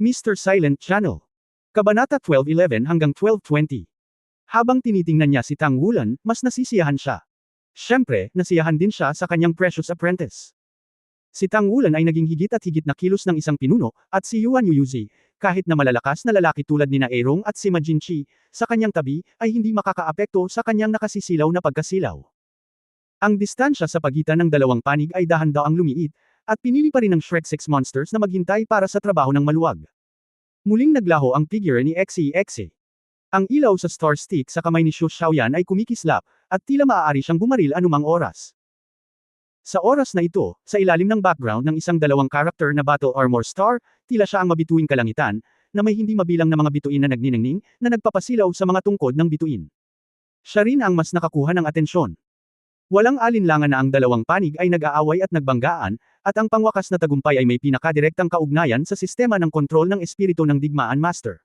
Mr. Silent Channel. Kabanata 12:11 hanggang 12:20. Habang tinitingnan niya si Tang Wulan, mas nasisiyahan siya. Siyempre, nasiyahan din siya sa kanyang precious apprentice. Si Tang Wulan ay naging higit at higit na kilos ng isang pinuno, at si Yuan Yuyuzi, kahit na malalakas na lalaki tulad ni Aerong at si Ma Jinchi, sa kanyang tabi, ay hindi makakaapekto sa kanyang nakasisilaw na pagkasilaw. Ang distansya sa pagitan ng dalawang panig ay dahan-daang lumiit, at pinili pa rin ng Shrek 6 Monsters na maghintay para sa trabaho ng maluwag. Muling naglaho ang figure ni Xe. Ang ilaw sa Star Stick sa kamay ni Shu Xiaoyan ay kumikislap, at tila maaari siyang bumaril anumang oras. Sa oras na ito, sa ilalim ng background ng isang dalawang karakter na Battle Armor Star, tila siya ang mabituing kalangitan, na may hindi mabilang na mga bituin na nagniningning, na nagpapasilaw sa mga tungkod ng bituin. Siya rin ang mas nakakuha ng atensyon. Walang alinlangan na ang dalawang panig ay nag-aaway at nagbanggaan, at ang pangwakas na tagumpay ay may pinakadirektang kaugnayan sa sistema ng kontrol ng espiritu ng Digmaan Master.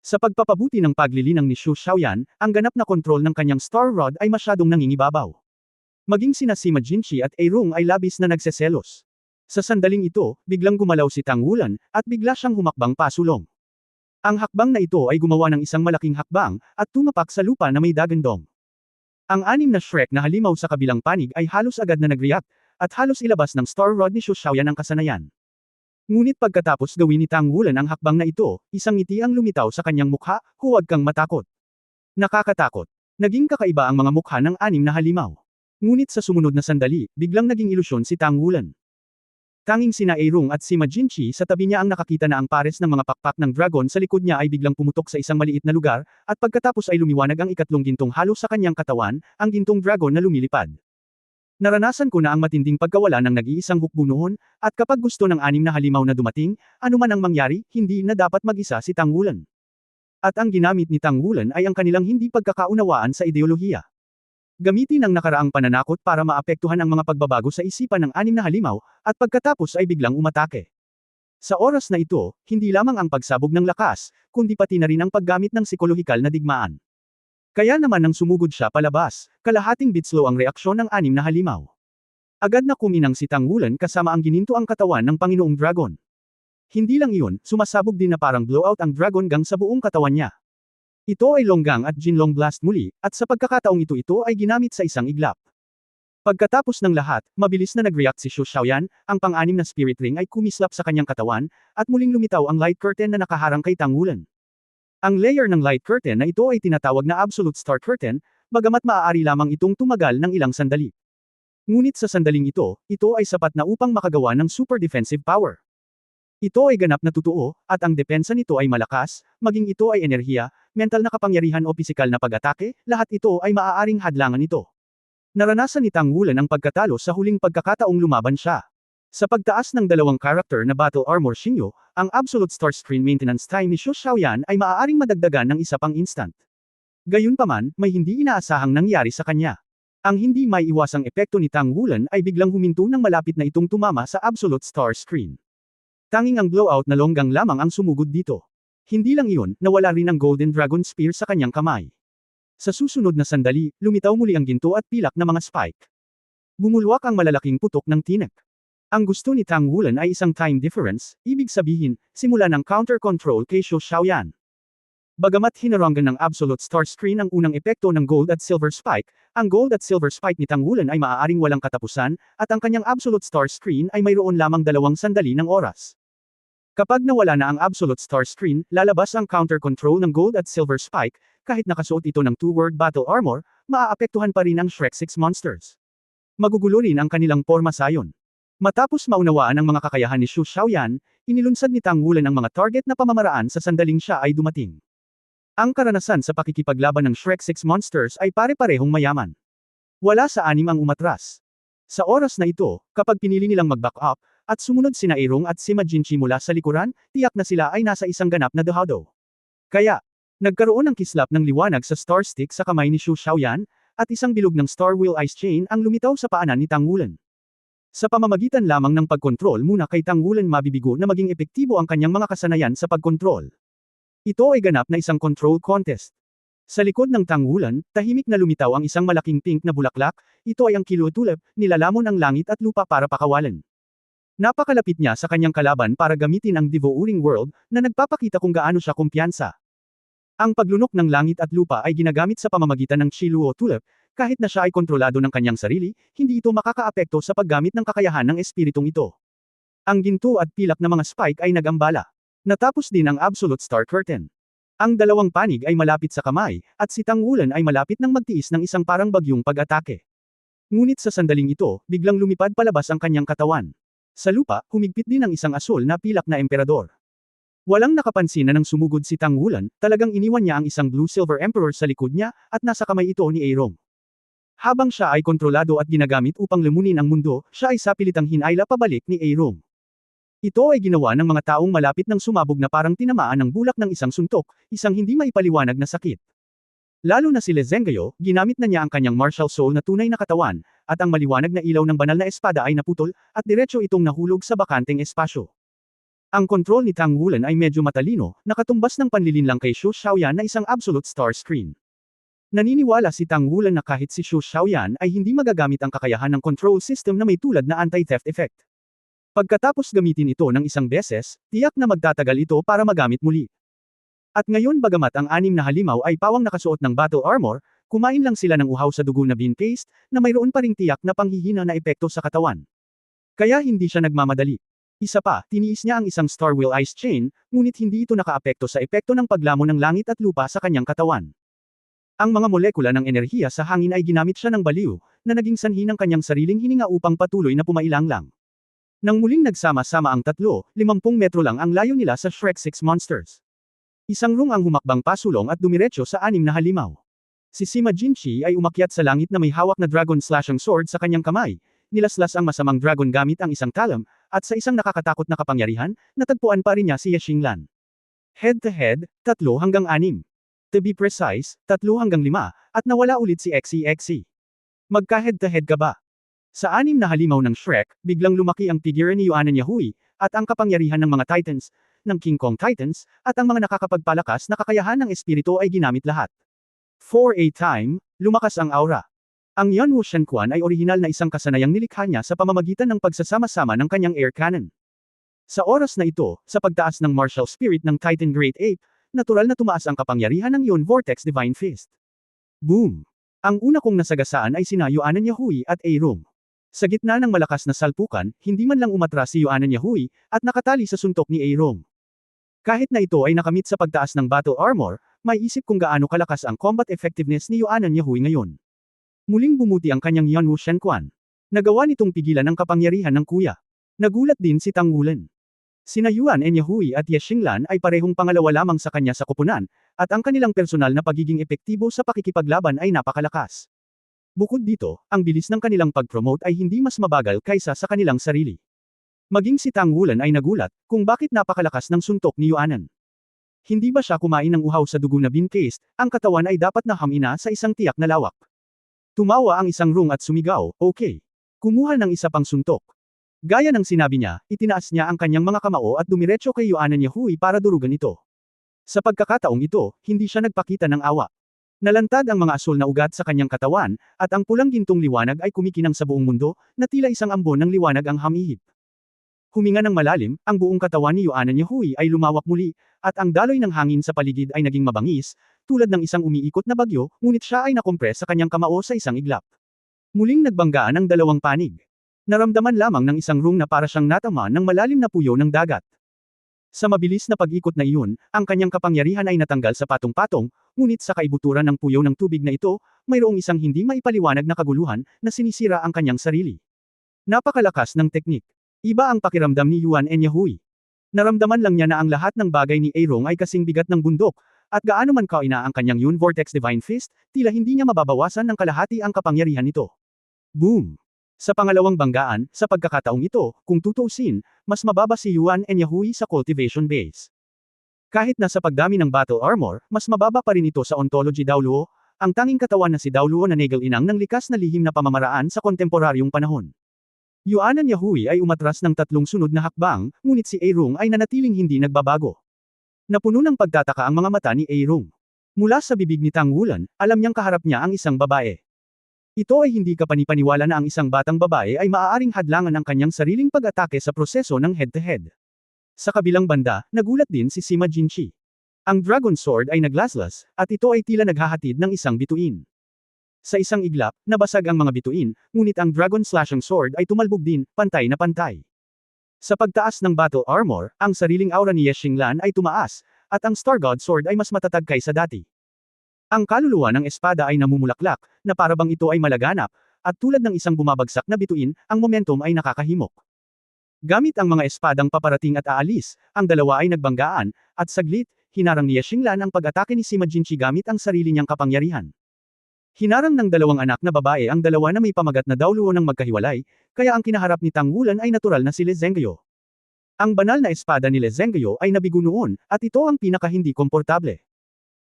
Sa pagpapabuti ng paglilinang ni Shu Xiaoyan, ang ganap na kontrol ng kanyang Star Rod ay masyadong nangingibabaw. Maging sina si Ma Jinchi at Aerong ay labis na nagseselos. Sa sandaling ito, biglang gumalaw si Tang Wulan, at bigla siyang humakbang pasulong. Ang hakbang na ito ay gumawa ng isang malaking hakbang, at tumapak sa lupa na may dagandong. Ang anim na Shrek na halimaw sa kabilang panig ay halos agad na nag-react, at halos ilabas ng Star Rod ni Shu Xiaoyan ang kasanayan. Ngunit pagkatapos gawin ni Tang Wulan ang hakbang na ito, isang ngiti ang lumitaw sa kanyang mukha, huwag kang matakot. Nakakatakot. Naging kakaiba ang mga mukha ng anim na halimaw. Ngunit sa sumunod na sandali, biglang naging ilusyon si Tang Wulan. Tanging sina Aerong at si Ma Jinchi sa tabi niya ang nakakita na ang pares ng mga pakpak ng dragon sa likod niya ay biglang pumutok sa isang maliit na lugar, at pagkatapos ay lumiwanag ang ikatlong gintong halo sa kanyang katawan, ang gintong dragon na lumilipad. Naranasan ko na ang matinding pagkawala ng nag-iisang hukbo noon, at kapag gusto ng anim na halimaw na dumating, anuman ang mangyari, hindi na dapat mag-isa si Tang Wulan. At ang ginamit ni Tang Wulan ay ang kanilang hindi pagkakaunawaan sa ideolohiya. Gamitin ang nakaraang pananakot para maapektuhan ang mga pagbabago sa isipan ng anim na halimaw, at pagkatapos ay biglang umatake. Sa oras na ito, hindi lamang ang pagsabog ng lakas, kundi pati na rin ang paggamit ng psikolohikal na digmaan. Kaya naman nang sumugod siya palabas, kalahating bitslo ang reaksyon ng anim na halimaw. Agad na kuminang si Tang Wulan kasama ang gininto ang katawan ng Panginoong Dragon. Hindi lang iyon, sumasabog din na parang blowout ang dragon gang sa buong katawan niya. Ito ay Longgang at Jinlong Blast muli, at sa pagkakataong ito ay ginamit sa isang iglap. Pagkatapos ng lahat, mabilis na nag-react si Shu Xiaoyan, ang pang-anim na spirit ring ay kumislap sa kanyang katawan, at muling lumitaw ang light curtain na nakaharang kay Tang Wulan. Ang layer ng light curtain na ito ay tinatawag na Absolute Star Curtain, bagamat maaari lamang itong tumagal ng ilang sandali. Ngunit sa sandaling ito ay sapat na upang makagawa ng super defensive power. Ito ay ganap na totoo, at ang depensa nito ay malakas, maging ito ay enerhiya, mental na kapangyarihan o pisikal na pag-atake, lahat ito ay maaaring hadlangan ito. Naranasan ni Tang Wulan ang pagkatalo sa huling pagkakataong lumaban siya. Sa pagtaas ng dalawang karakter na Battle Armor Shinyo, ang Absolute Star Screen Maintenance Time ni Shu Xiaoyan ay maaaring madagdagan ng isa pang instant. Gayunpaman, may hindi inaasahang nangyari sa kanya. Ang hindi maiiwasang epekto ni Tang Wulan ay biglang huminto nang malapit na itong tumama sa Absolute Star Screen. Tanging ang blowout na Longgang lamang ang sumugod dito. Hindi lang iyon, nawala rin ang Golden Dragon Spear sa kanyang kamay. Sa susunod na sandali, lumitaw muli ang ginto at pilak na mga spike. Bumulwak ang malalaking putok ng tinek. Ang gusto ni Tang Wulan ay isang time difference, ibig sabihin, simula ng counter control kay Shu Xiaoyan. Bagamat hinarangan ng Absolute Star Screen ang unang epekto ng Gold at Silver Spike, ang Gold at Silver Spike ni Tang Wulan ay maaaring walang katapusan, at ang kanyang Absolute Star Screen ay mayroon lamang 2 sandali ng oras. Kapag nawala na ang Absolute Star Screen, lalabas ang counter control ng Gold at Silver Spike, kahit nakasuot ito ng two-word battle armor, maaapektuhan pa rin ang Shrek 6 Monsters. Magugulo rin ang kanilang porma sayon. Matapos maunawaan ang mga kakayahan ni Shu Xiaoyan, inilunsad ni Tang Wulan ang mga target na pamamaraan sa sandaling siya ay dumating. Ang karanasan sa pakikipaglaban ng Shrek 6 Monsters ay pare-parehong mayaman. Wala sa anim ang umatras. Sa oras na ito, kapag pinili nilang mag-back up, at sumunod sina Aerong at si Ma Jinchi mula sa likuran, tiyak na sila ay nasa isang ganap na dehado. Kaya, nagkaroon ng kislap ng liwanag sa Star Stick sa kamay ni Shu Xiaoyan, at isang bilog ng Star Wheel Ice Chain ang lumitaw sa paanan ni Tang Wulan. Sa pamamagitan lamang ng pagkontrol muna kay Tang Wulan mabibigo na maging epektibo ang kanyang mga kasanayan sa pagkontrol. Ito ay ganap na isang control contest. Sa likod ng Tang Wulan, tahimik na lumitaw ang isang malaking pink na bulaklak, ito ay ang kilotulap, nilalamon ang langit at lupa para pakawalan. Napakalapit niya sa kanyang kalaban para gamitin ang Devouring World, na nagpapakita kung gaano siya kumpiyansa. Ang paglunok ng langit at lupa ay ginagamit sa pamamagitan ng Chiluo Tulip, kahit na siya ay kontrolado ng kanyang sarili, hindi ito makakaapekto sa paggamit ng kakayahan ng espiritong ito. Ang ginto at pilak na mga spike ay nagambala. Natapos din ang Absolute Star Curtain. Ang dalawang panig ay malapit sa kamay, at si Tang Wulan ay malapit nang magtiis ng isang parang bagyong pag-atake. Ngunit sa sandaling ito, biglang lumipad palabas ang kanyang katawan. Sa lupa, humigpit din ang isang asul na pilak na emperador. Walang nakapansin na nang sumugod si Tang Wulan, talagang iniwan niya ang isang Blue-Silver Emperor sa likod niya, at nasa kamay ito ni Aerong. Habang siya ay kontrolado at ginagamit upang lemunin ang mundo, siya ay sapilitang hinayla pabalik ni Aerong. Ito ay ginawa ng mga taong malapit ng sumabog na parang tinamaan ng bulak ng isang suntok, isang hindi maipaliwanag na sakit. Lalo na si Lezengayo, ginamit na niya ang kanyang martial soul na tunay na katawan, at ang maliwanag na ilaw ng banal na espada ay naputol, at diretso itong nahulog sa bakanteng espasyo. Ang kontrol ni Tang Wulan ay medyo matalino, nakatumbas ng panlilinlang kay Xu Xiaoyan na isang absolute star screen. Naniniwala si Tang Wulan na kahit si Xu Xiaoyan ay hindi magagamit ang kakayahan ng control system na may tulad na anti-theft effect. Pagkatapos gamitin ito ng isang beses, tiyak na magtatagal ito para magamit muli. At ngayon bagamat ang anim na halimaw ay pawang nakasuot ng battle armor, kumain lang sila ng uhaw sa dugo na bean paste, na mayroon pa ring tiyak na panghihina na epekto sa katawan. Kaya hindi siya nagmamadali. Isa pa, tiniis niya ang isang Star Will Ice Chain, ngunit hindi ito nakaapekto sa epekto ng paglamon ng langit at lupa sa kanyang katawan. Ang mga molekula ng enerhiya sa hangin ay ginamit siya ng baliw, na naging sanhi ng kanyang sariling hininga upang patuloy na pumailanglang. Nang muling nagsama-sama ang tatlo, 50 metro lang ang layo nila sa Shrek 6 Monsters. Isang rung ang humakbang pasulong at dumiretso sa anim na halimaw. Si Sima Jinchi ay umakyat sa langit na may hawak na dragon slashing sword sa kanyang kamay, nilaslas ang masamang dragon gamit ang isang talam, at sa isang nakakatakot na kapangyarihan, natagpuan pa rin niya si Yexinglan. Head-to-head, 3-6. To be precise, 3-5, at nawala ulit si Xe. Magka-head-to-head ka ba? Sa anim na halimaw ng Shrek, biglang lumaki ang figure ni Yuanan Yahui, at ang kapangyarihan ng mga Titans, ng King Kong Titans, at ang mga nakakapagpalakas na kakayahan ng espiritu ay ginamit lahat. For a time, lumakas ang aura. Ang Yunwu Shenquan ay orihinal na isang kasanayang nilikha niya sa pamamagitan ng pagsasama-sama ng kanyang air cannon. Sa oras na ito, sa pagtaas ng martial spirit ng Titan Great Ape, natural na tumaas ang kapangyarihan ng Yun Vortex Divine Fist. Boom! Ang una kong nasagasaan ay sina Yuanan Yahui at Aerong. Sa gitna ng malakas na salpukan, hindi man lang umatras si Yuanan Yahui, at nakatali sa suntok ni Aerong. Kahit na ito ay nakamit sa pagtaas ng battle armor, may isip kung gaano kalakas ang combat effectiveness ni Yuanan Yahui ngayon. Muling bumuti ang kanyang Yunwu Shenquan. Nagawa nitong pigilan ang kapangyarihan ng kuya. Nagulat din si Tang Wulan. Sina Yuanan Yahui at Yexinglan ay parehong pangalawa lamang sa kanya sa koponan, at ang kanilang personal na pagiging epektibo sa pakikipaglaban ay napakalakas. Bukod dito, ang bilis ng kanilang pag-promote ay hindi mas mabagal kaysa sa kanilang sarili. Maging si Tang Wulan ay nagulat, kung bakit napakalakas ng suntok ni Yuanan. Hindi ba siya kumain ng uhaw sa dugo na bean paste, ang katawan ay dapat na hamina sa isang tiyak na lawak. Tumawa ang isang rung at sumigaw, okay. Kumuha ng isa pang suntok. Gaya ng sinabi niya, itinaas niya ang kanyang mga kamao at dumiretso kay Yuanan Yahui para durugan ito. Sa pagkakataong ito, hindi siya nagpakita ng awa. Nalantad ang mga asul na ugat sa kanyang katawan, at ang pulang gintong liwanag ay kumikinang sa buong mundo, na tila isang ambon ng liwanag ang hamihip. Huminga ng malalim, ang buong katawan ni Yuanan Yahui ay lumawak muli, at ang daloy ng hangin sa paligid ay naging mabangis, tulad ng isang umiikot na bagyo, ngunit siya ay nakompres sa kanyang kamao sa isang iglap. Muling nagbanggaan ang dalawang panig. Naramdaman lamang ng isang rung na para siyang natama ng malalim na puyo ng dagat. Sa mabilis na pag-ikot na iyon, ang kanyang kapangyarihan ay natanggal sa patong-patong, ngunit sa kaibuturan ng puyo ng tubig na ito, mayroong isang hindi maipaliwanag na kaguluhan, na sinisira ang kanyang sarili. Napakalakas ng teknik. Iba ang pakiramdam ni Yuanan Yahui. Naramdaman lang niya na ang lahat ng bagay ni Aerong ay kasing bigat ng bundok, at gaano man kaina ang kanyang Yun Vortex Divine Fist, tila hindi niya mababawasan ng kalahati ang kapangyarihan nito. Boom! Sa pangalawang banggaan, sa pagkakataong ito, kung tutuusin, mas mababa si Yuanan Yahui sa cultivation base. Kahit na sa pagdami ng battle armor, mas mababa pa rin ito sa ontology Daoluo, ang tanging katawan na si Daoluo na nagal-inang ng likas na lihim na pamamaraan sa kontemporaryong panahon. Yuanan Yahui ay umatras ng 3 sunod na hakbang, ngunit si Aerong ay nanatiling hindi nagbabago. Napuno ng pagtataka ang mga mata ni Aerong. Mula sa bibig ni Tang Wulan, alam niyang kaharap niya ang isang babae. Ito ay hindi kapanipaniwala na ang isang batang babae ay maaaring hadlangan ang kanyang sariling pag-atake sa proseso ng head-to-head. Sa kabilang banda, nagulat din si Sima Jinchi. Ang Dragon Sword ay naglaslas, at ito ay tila naghahatid ng isang bituin. Sa isang iglap, nabasag ang mga bituin, ngunit ang Dragon Slashing Sword ay tumalbog din, pantay na pantay. Sa pagtaas ng battle armor, ang sariling aura ni Ye Xinglan ay tumaas, at ang Star God Sword ay mas matatag kaysa dati. Ang kaluluwa ng espada ay namumulaklak, na parabang ito ay malaganap, at tulad ng isang bumabagsak na bituin, ang momentum ay nakakahimok. Gamit ang mga espadang paparating at aalis, ang dalawa ay nagbanggaan, at saglit, hinarang ni Ye Xinglan ang pag-atake ni Sima Jinchi gamit ang sarili niyang kapangyarihan. Hinarang ng dalawang anak na babae ang dalawa na may pamagat na dawluo ng magkahiwalay, kaya ang kinaharap ni Tang Wulan ay natural na si Le Zhengguo. Ang banal na espada ni Le Zhengguo ay nabigo noon, at ito ang pinaka-hindi komportable.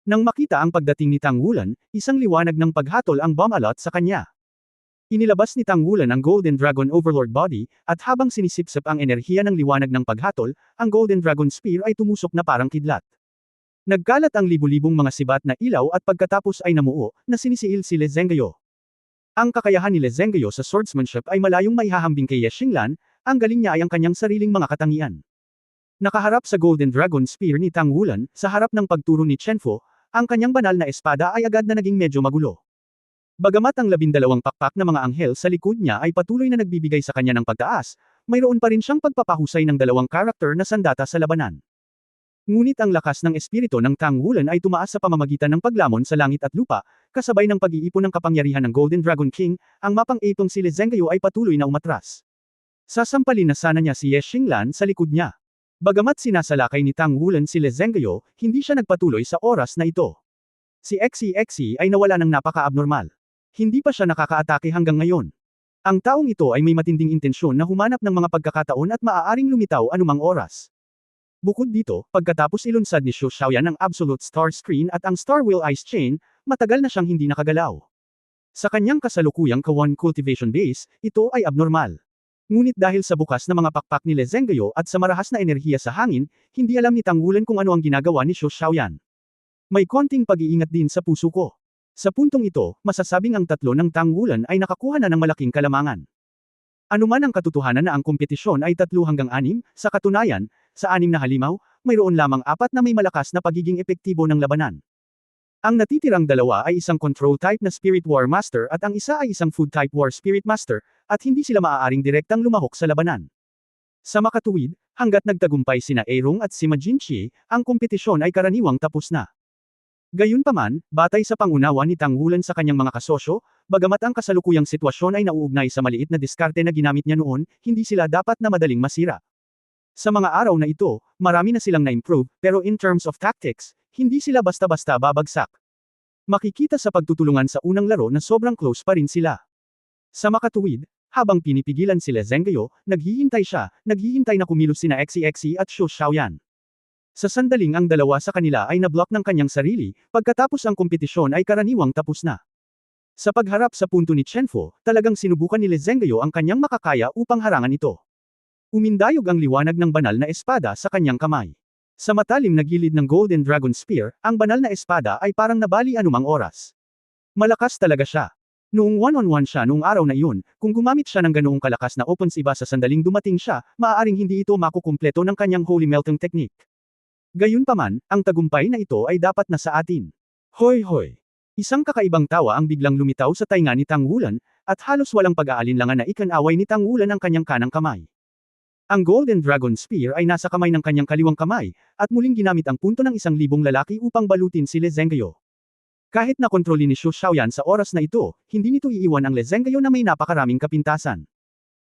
Nang makita ang pagdating ni Tang Wulan, isang liwanag ng paghatol ang bumalot sa kanya. Inilabas ni Tang Wulan ang Golden Dragon Overlord Body, at habang sinisipsip ang enerhiya ng liwanag ng paghatol, ang Golden Dragon Spear ay tumusok na parang kidlat. Nagkalat ang libu-libong mga sibat na ilaw at pagkatapos ay namuo, na sinisiil si Le Zhengguo. Ang kakayahan ni Le Zhengguo sa swordsmanship ay malayong maihahambing kay Ye Xinglan, ang galing niya ay ang kanyang sariling mga katangian. Nakaharap sa Golden Dragon Spear ni Tang Wulan, sa harap ng pagturo ni Chen Fu, ang kanyang banal na espada ay agad na naging medyo magulo. Bagamat ang 12 pakpak na mga anghel sa likod niya ay patuloy na nagbibigay sa kanya ng pagtaas, mayroon pa rin siyang pagpapahusay ng dalawang karakter na sandata sa labanan. Ngunit ang lakas ng espiritu ng Tang Wulan ay tumaas sa pamamagitan ng paglamon sa langit at lupa, kasabay ng pag-iipon ng kapangyarihan ng Golden Dragon King, ang mapang-ipong si Le Zhengguo ay patuloy na umatras. Sasampalin na sana niya si Ye Xinglan sa likod niya. Bagamat sinasalakay ni Tang Wulan si Le Zhengguo, hindi siya nagpatuloy sa oras na ito. Si XCXC ay nawala ng napaka-abnormal. Hindi pa siya nakakaatake hanggang ngayon. Ang taong ito ay may matinding intensyon na humanap ng mga pagkakataon at maaaring lumitaw anumang oras. Bukod dito, pagkatapos ilunsad ni Xu Xiaoyan ang Absolute Star Screen at ang Star Will Ice Chain, matagal na siyang hindi nakagalaw. Sa kanyang kasalukuyang Kawan Cultivation Base, ito ay abnormal. Ngunit dahil sa bukas na mga pakpak ni Le Zhengguo at sa marahas na enerhiya sa hangin, hindi alam ni Tang Wulan kung ano ang ginagawa ni Xu Xiaoyan. May konting pag-iingat din sa puso ko. Sa puntong ito, masasabing ang tatlo ng Tang Wulan ay nakakuha na ng malaking kalamangan. Anuman ang katotohanan na ang kompetisyon ay 3 hanggang 6, sa katunayan, sa 6 na halimaw, mayroon lamang 4 na may malakas na pagiging epektibo ng labanan. Ang natitirang dalawa ay isang Control Type na Spirit War Master at ang isa ay isang Food Type War Spirit Master, at hindi sila maaaring direktang lumahok sa labanan. Sa makatuwid, hanggat nagtagumpay sina Aerong at Sima Jinchi, ang kompetisyon ay karaniwang tapos na. Gayunpaman, batay sa pangunawa ni Tang Wulan sa kanyang mga kasosyo, bagamat ang kasalukuyang sitwasyon ay nauugnay sa maliit na diskarte na ginamit niya noon, hindi sila dapat na madaling masira. Sa mga araw na ito, marami na silang na-improve, pero in terms of tactics, hindi sila basta-basta babagsak. Makikita sa pagtutulungan sa unang laro na sobrang close pa rin sila. Sa makatuwid, habang pinipigilan si Le Zhengguo, naghihintay na kumilos sina XCXC at Xu Xiaoyan. Sa sandaling ang dalawa sa kanila ay nablock ng kanyang sarili, pagkatapos ang kompetisyon ay karaniwang tapos na. Sa pagharap sa punto ni Chen Fu, talagang sinubukan ni Le Zhengguo ang kanyang makakaya upang harangan ito. Umindayog ang liwanag ng banal na espada sa kanyang kamay. Sa matalim na gilid ng Golden Dragon Spear, ang banal na espada ay parang nabali anumang oras. Malakas talaga siya. Noong one-on-one siya noong araw na iyon, kung gumamit siya ng ganoong kalakas na open iba sa sandaling dumating siya, maaaring hindi ito makukumpleto ng kanyang Holy Melting Technique. Gayunpaman, ang tagumpay na ito ay dapat na sa atin. Hoy hoy! Isang kakaibang tawa ang biglang lumitaw sa tainga ni Tang Wulan, at halos walang pag-aalinlangan na ikanaway ni Tang Wulan ang kanyang kanang kamay. Ang Golden Dragon Spear ay nasa kamay ng kanyang kaliwang kamay, at muling ginamit ang punto ng 1,000 lalaki upang balutin si Le Zhengguo. Kahit na kontrolin ni Xu Xiaoyan sa oras na ito, hindi nito iiwan ang Le Zhengguo na may napakaraming kapintasan.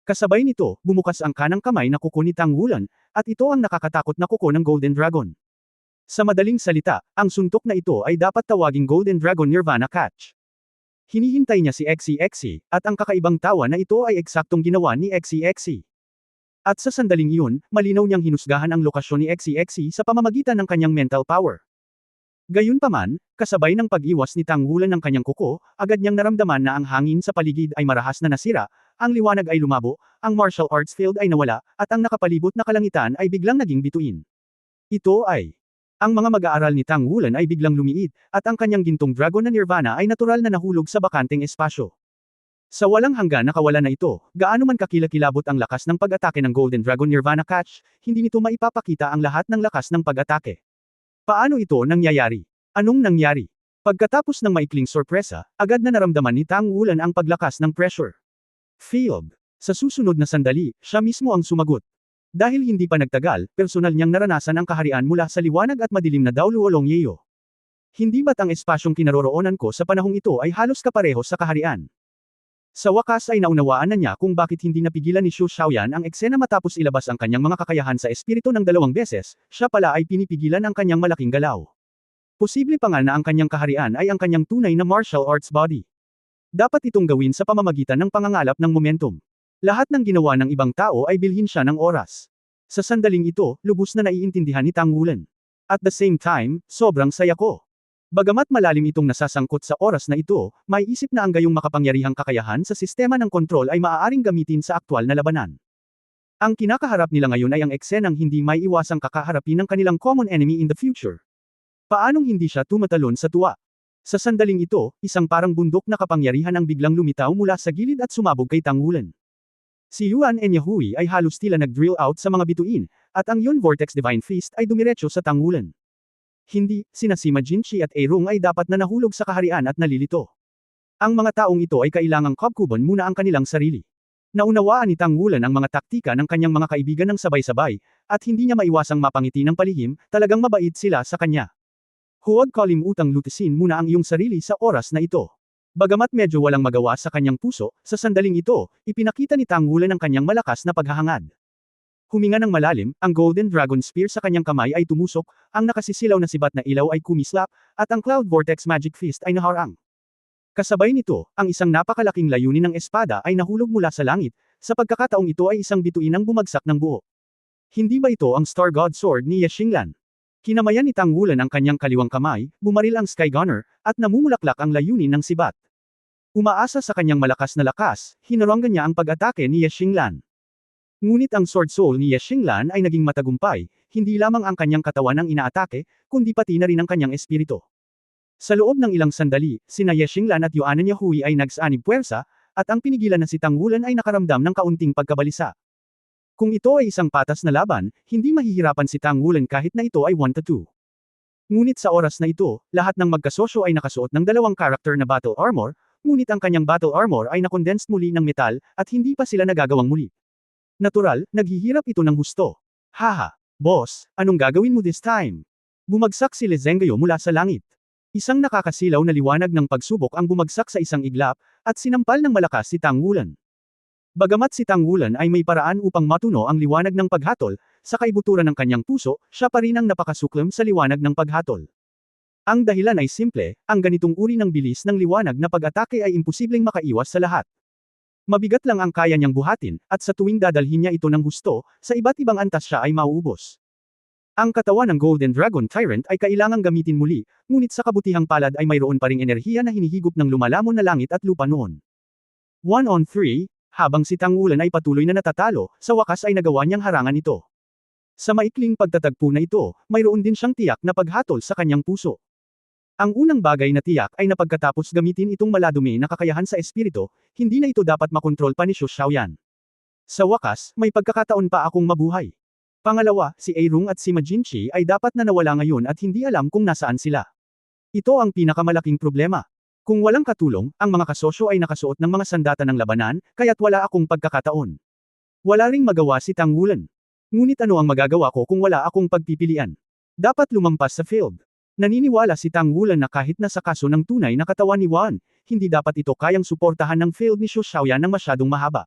Kasabay nito, bumukas ang kanang kamay na kuko ni Tang Wulan, at ito ang nakakatakot na kuko ng Golden Dragon. Sa madaling salita, ang suntok na ito ay dapat tawaging Golden Dragon Nirvana Catch. Hinihintay niya si XCXC, at ang kakaibang tawa na ito ay eksaktong ginawa ni XCXC. At sa sandaling iyon, malinaw niyang hinusgahan ang lokasyon ni XCXC sa pamamagitan ng kanyang mental power. Gayunpaman, kasabay ng pag-iwas ni Tang Wulan ng kanyang kuko, agad niyang naramdaman na ang hangin sa paligid ay marahas na nasira, ang liwanag ay lumabo, ang martial arts field ay nawala, at ang nakapalibot na kalangitan ay biglang naging bituin. Ito ay. Ang mga mag-aaral ni Tang Wulan ay biglang lumiit, at ang kanyang gintong dragon na Nirvana ay natural na nahulog sa bakanteng espasyo. Sa walang hanggan nakawala na ito, gaano man kakilakilabot ang lakas ng pag-atake ng Golden Dragon Nirvana Catch, hindi nito maipapakita ang lahat ng lakas ng pag-atake. Paano ito nangyayari? Anong nangyari? Pagkatapos ng maikling sorpresa, agad na naramdaman ni Tang Wulan ang paglakas ng pressure field. Sa susunod na sandali, siya mismo ang sumagot. Dahil hindi pa nagtagal, personal niyang naranasan ang kaharian mula sa liwanag at madilim na Daoluolong Yeo. Hindi ba't ang espasyong kinaroroonan ko sa panahong ito ay halos kapareho sa kaharian? Sa wakas ay naunawaan na niya kung bakit hindi napigilan ni Xu Xiaoyan ang eksena matapos ilabas ang kanyang mga kakayahan sa espiritu ng 2 beses, siya pala ay pinipigilan ang kanyang malaking galaw. Posible pa nga na ang kanyang kaharian ay ang kanyang tunay na martial arts body. Dapat itong gawin sa pamamagitan ng pangangalap ng momentum. Lahat ng ginawa ng ibang tao ay bilhin siya ng oras. Sa sandaling ito, lubos na naiintindihan ni Tang Wulan. At the same time, sobrang saya ko. Bagamat malalim itong nasasangkot sa oras na ito, may isip na ang gayong makapangyarihang kakayahan sa sistema ng kontrol ay maaaring gamitin sa aktwal na labanan. Ang kinakaharap nila ngayon ay ang eksenang hindi may iwasang kakaharapin ng kanilang common enemy in the future. Paanong hindi siya tumatalon sa tuwa? Sa sandaling ito, isang parang bundok na kapangyarihan ang biglang lumitaw mula sa gilid at sumabog kay Tang Wulan. Si Yuan Enyahui ay halos tila nag-drill out sa mga bituin, at ang Yun Vortex Divine Fist ay dumiretso sa Tang Wulan. Hindi, sina Sima Jinchi at Airong ay dapat na nahulog sa kaharian at nalilito. Ang mga taong ito ay kailangang kubkuban muna ang kanilang sarili. Naunawaan ni Tang Wulan ang mga taktika ng kanyang mga kaibigan ng sabay-sabay, at hindi niya maiwasang mapangiti ng palihim, talagang mabait sila sa kanya. Huwag kalimutang lutisin muna ang iyong sarili sa oras na ito. Bagamat medyo walang magawa sa kanyang puso, sa sandaling ito, ipinakita ni Tang Wulan ang kanyang malakas na paghahangad. Huminga ng malalim, ang Golden Dragon Spear sa kanyang kamay ay tumusok, ang nakasisilaw na sibat na ilaw ay kumislap, at ang Cloud Vortex Magic Fist ay naharang. Kasabay nito, ang isang napakalaking layunin ng espada ay nahulog mula sa langit, sa pagkakataong ito ay isang bituin ang bumagsak ng buo. Hindi ba ito ang Star God Sword ni Ye Xinglan? Kinamayan ni Tang Wulan ang kanyang kaliwang kamay, bumaril ang Sky Gunner, at namumulaklak ang layunin ng sibat. Umaasa sa kanyang malakas na lakas, hinaranggan niya ang pag-atake ni Ye Xinglan. Ngunit ang Sword Soul ni Ye Xinglan ay naging matagumpay, hindi lamang ang kanyang katawan ang inaatake, kundi pati na rin ang kanyang espiritu. Sa loob ng ilang sandali, sina Ye Xinglan at Yuan Enyahui ay nagsanib puwersa, at ang pinigilan na si Tang Wulan ay nakaramdam ng kaunting pagkabalisa. Kung ito ay isang patas na laban, hindi mahihirapan si Tang Wulan kahit na ito ay 1-2. Ngunit sa oras na ito, lahat ng magkasosyo ay nakasuot ng 2 karakter na battle armor, ngunit ang kanyang battle armor ay nakondensed muli ng metal, at hindi pa sila nagagawang muli. Natural, naghihirap ito ng husto. Haha, boss, anong gagawin mo this time? Bumagsak si Li Zhengguo mula sa langit. Isang nakakasilaw na liwanag ng pagsubok ang bumagsak sa isang iglap, at sinampal ng malakas si Tang Wulan. Bagamat si Tang Wulan ay may paraan upang matuno ang liwanag ng paghatol, sa kaibuturan ng kanyang puso, siya pa rin ang napakasuklam sa liwanag ng paghatol. Ang dahilan ay simple, ang ganitong uri ng bilis ng liwanag na pag-atake ay imposibleng makaiwas sa lahat. Mabigat lang ang kaya niyang buhatin, at sa tuwing dadalhin niya ito ng gusto, sa iba't ibang antas siya ay mauubos. Ang katawan ng Golden Dragon Tyrant ay kailangang gamitin muli, ngunit sa kabutihang palad ay mayroon pa ring enerhiya na hinihigop ng lumalamon na langit at lupa noon. 1-on-3, habang si Tang Wulan ay patuloy na natatalo, sa wakas ay nagawa niyang harangan ito. Sa maikling pagtatagpo na ito, mayroon din siyang tiyak na paghatol sa kanyang puso. Ang unang bagay na tiyak ay napagkatapos gamitin itong maladumi na kakayahan sa espiritu, hindi na ito dapat makontrol pa ni Xu Xiaoyan. Sa wakas, may pagkakataon pa akong mabuhay. Pangalawa, si Airong at si Ma Jinchi ay dapat na nawala ngayon at hindi alam kung nasaan sila. Ito ang pinakamalaking problema. Kung walang katulong, ang mga kasosyo ay nakasuot ng mga sandata ng labanan, kaya't wala akong pagkakataon. Wala ring magawa si Tang Wulan. Ngunit ano ang magagawa ko kung wala akong pagpipilian? Dapat lumampas sa field. Naniniwala si Tang Wulan na kahit na sa kaso ng tunay na katawan ni Wan, hindi dapat ito kayang suportahan ng field ni Xu Xiaoyan ng masyadong mahaba.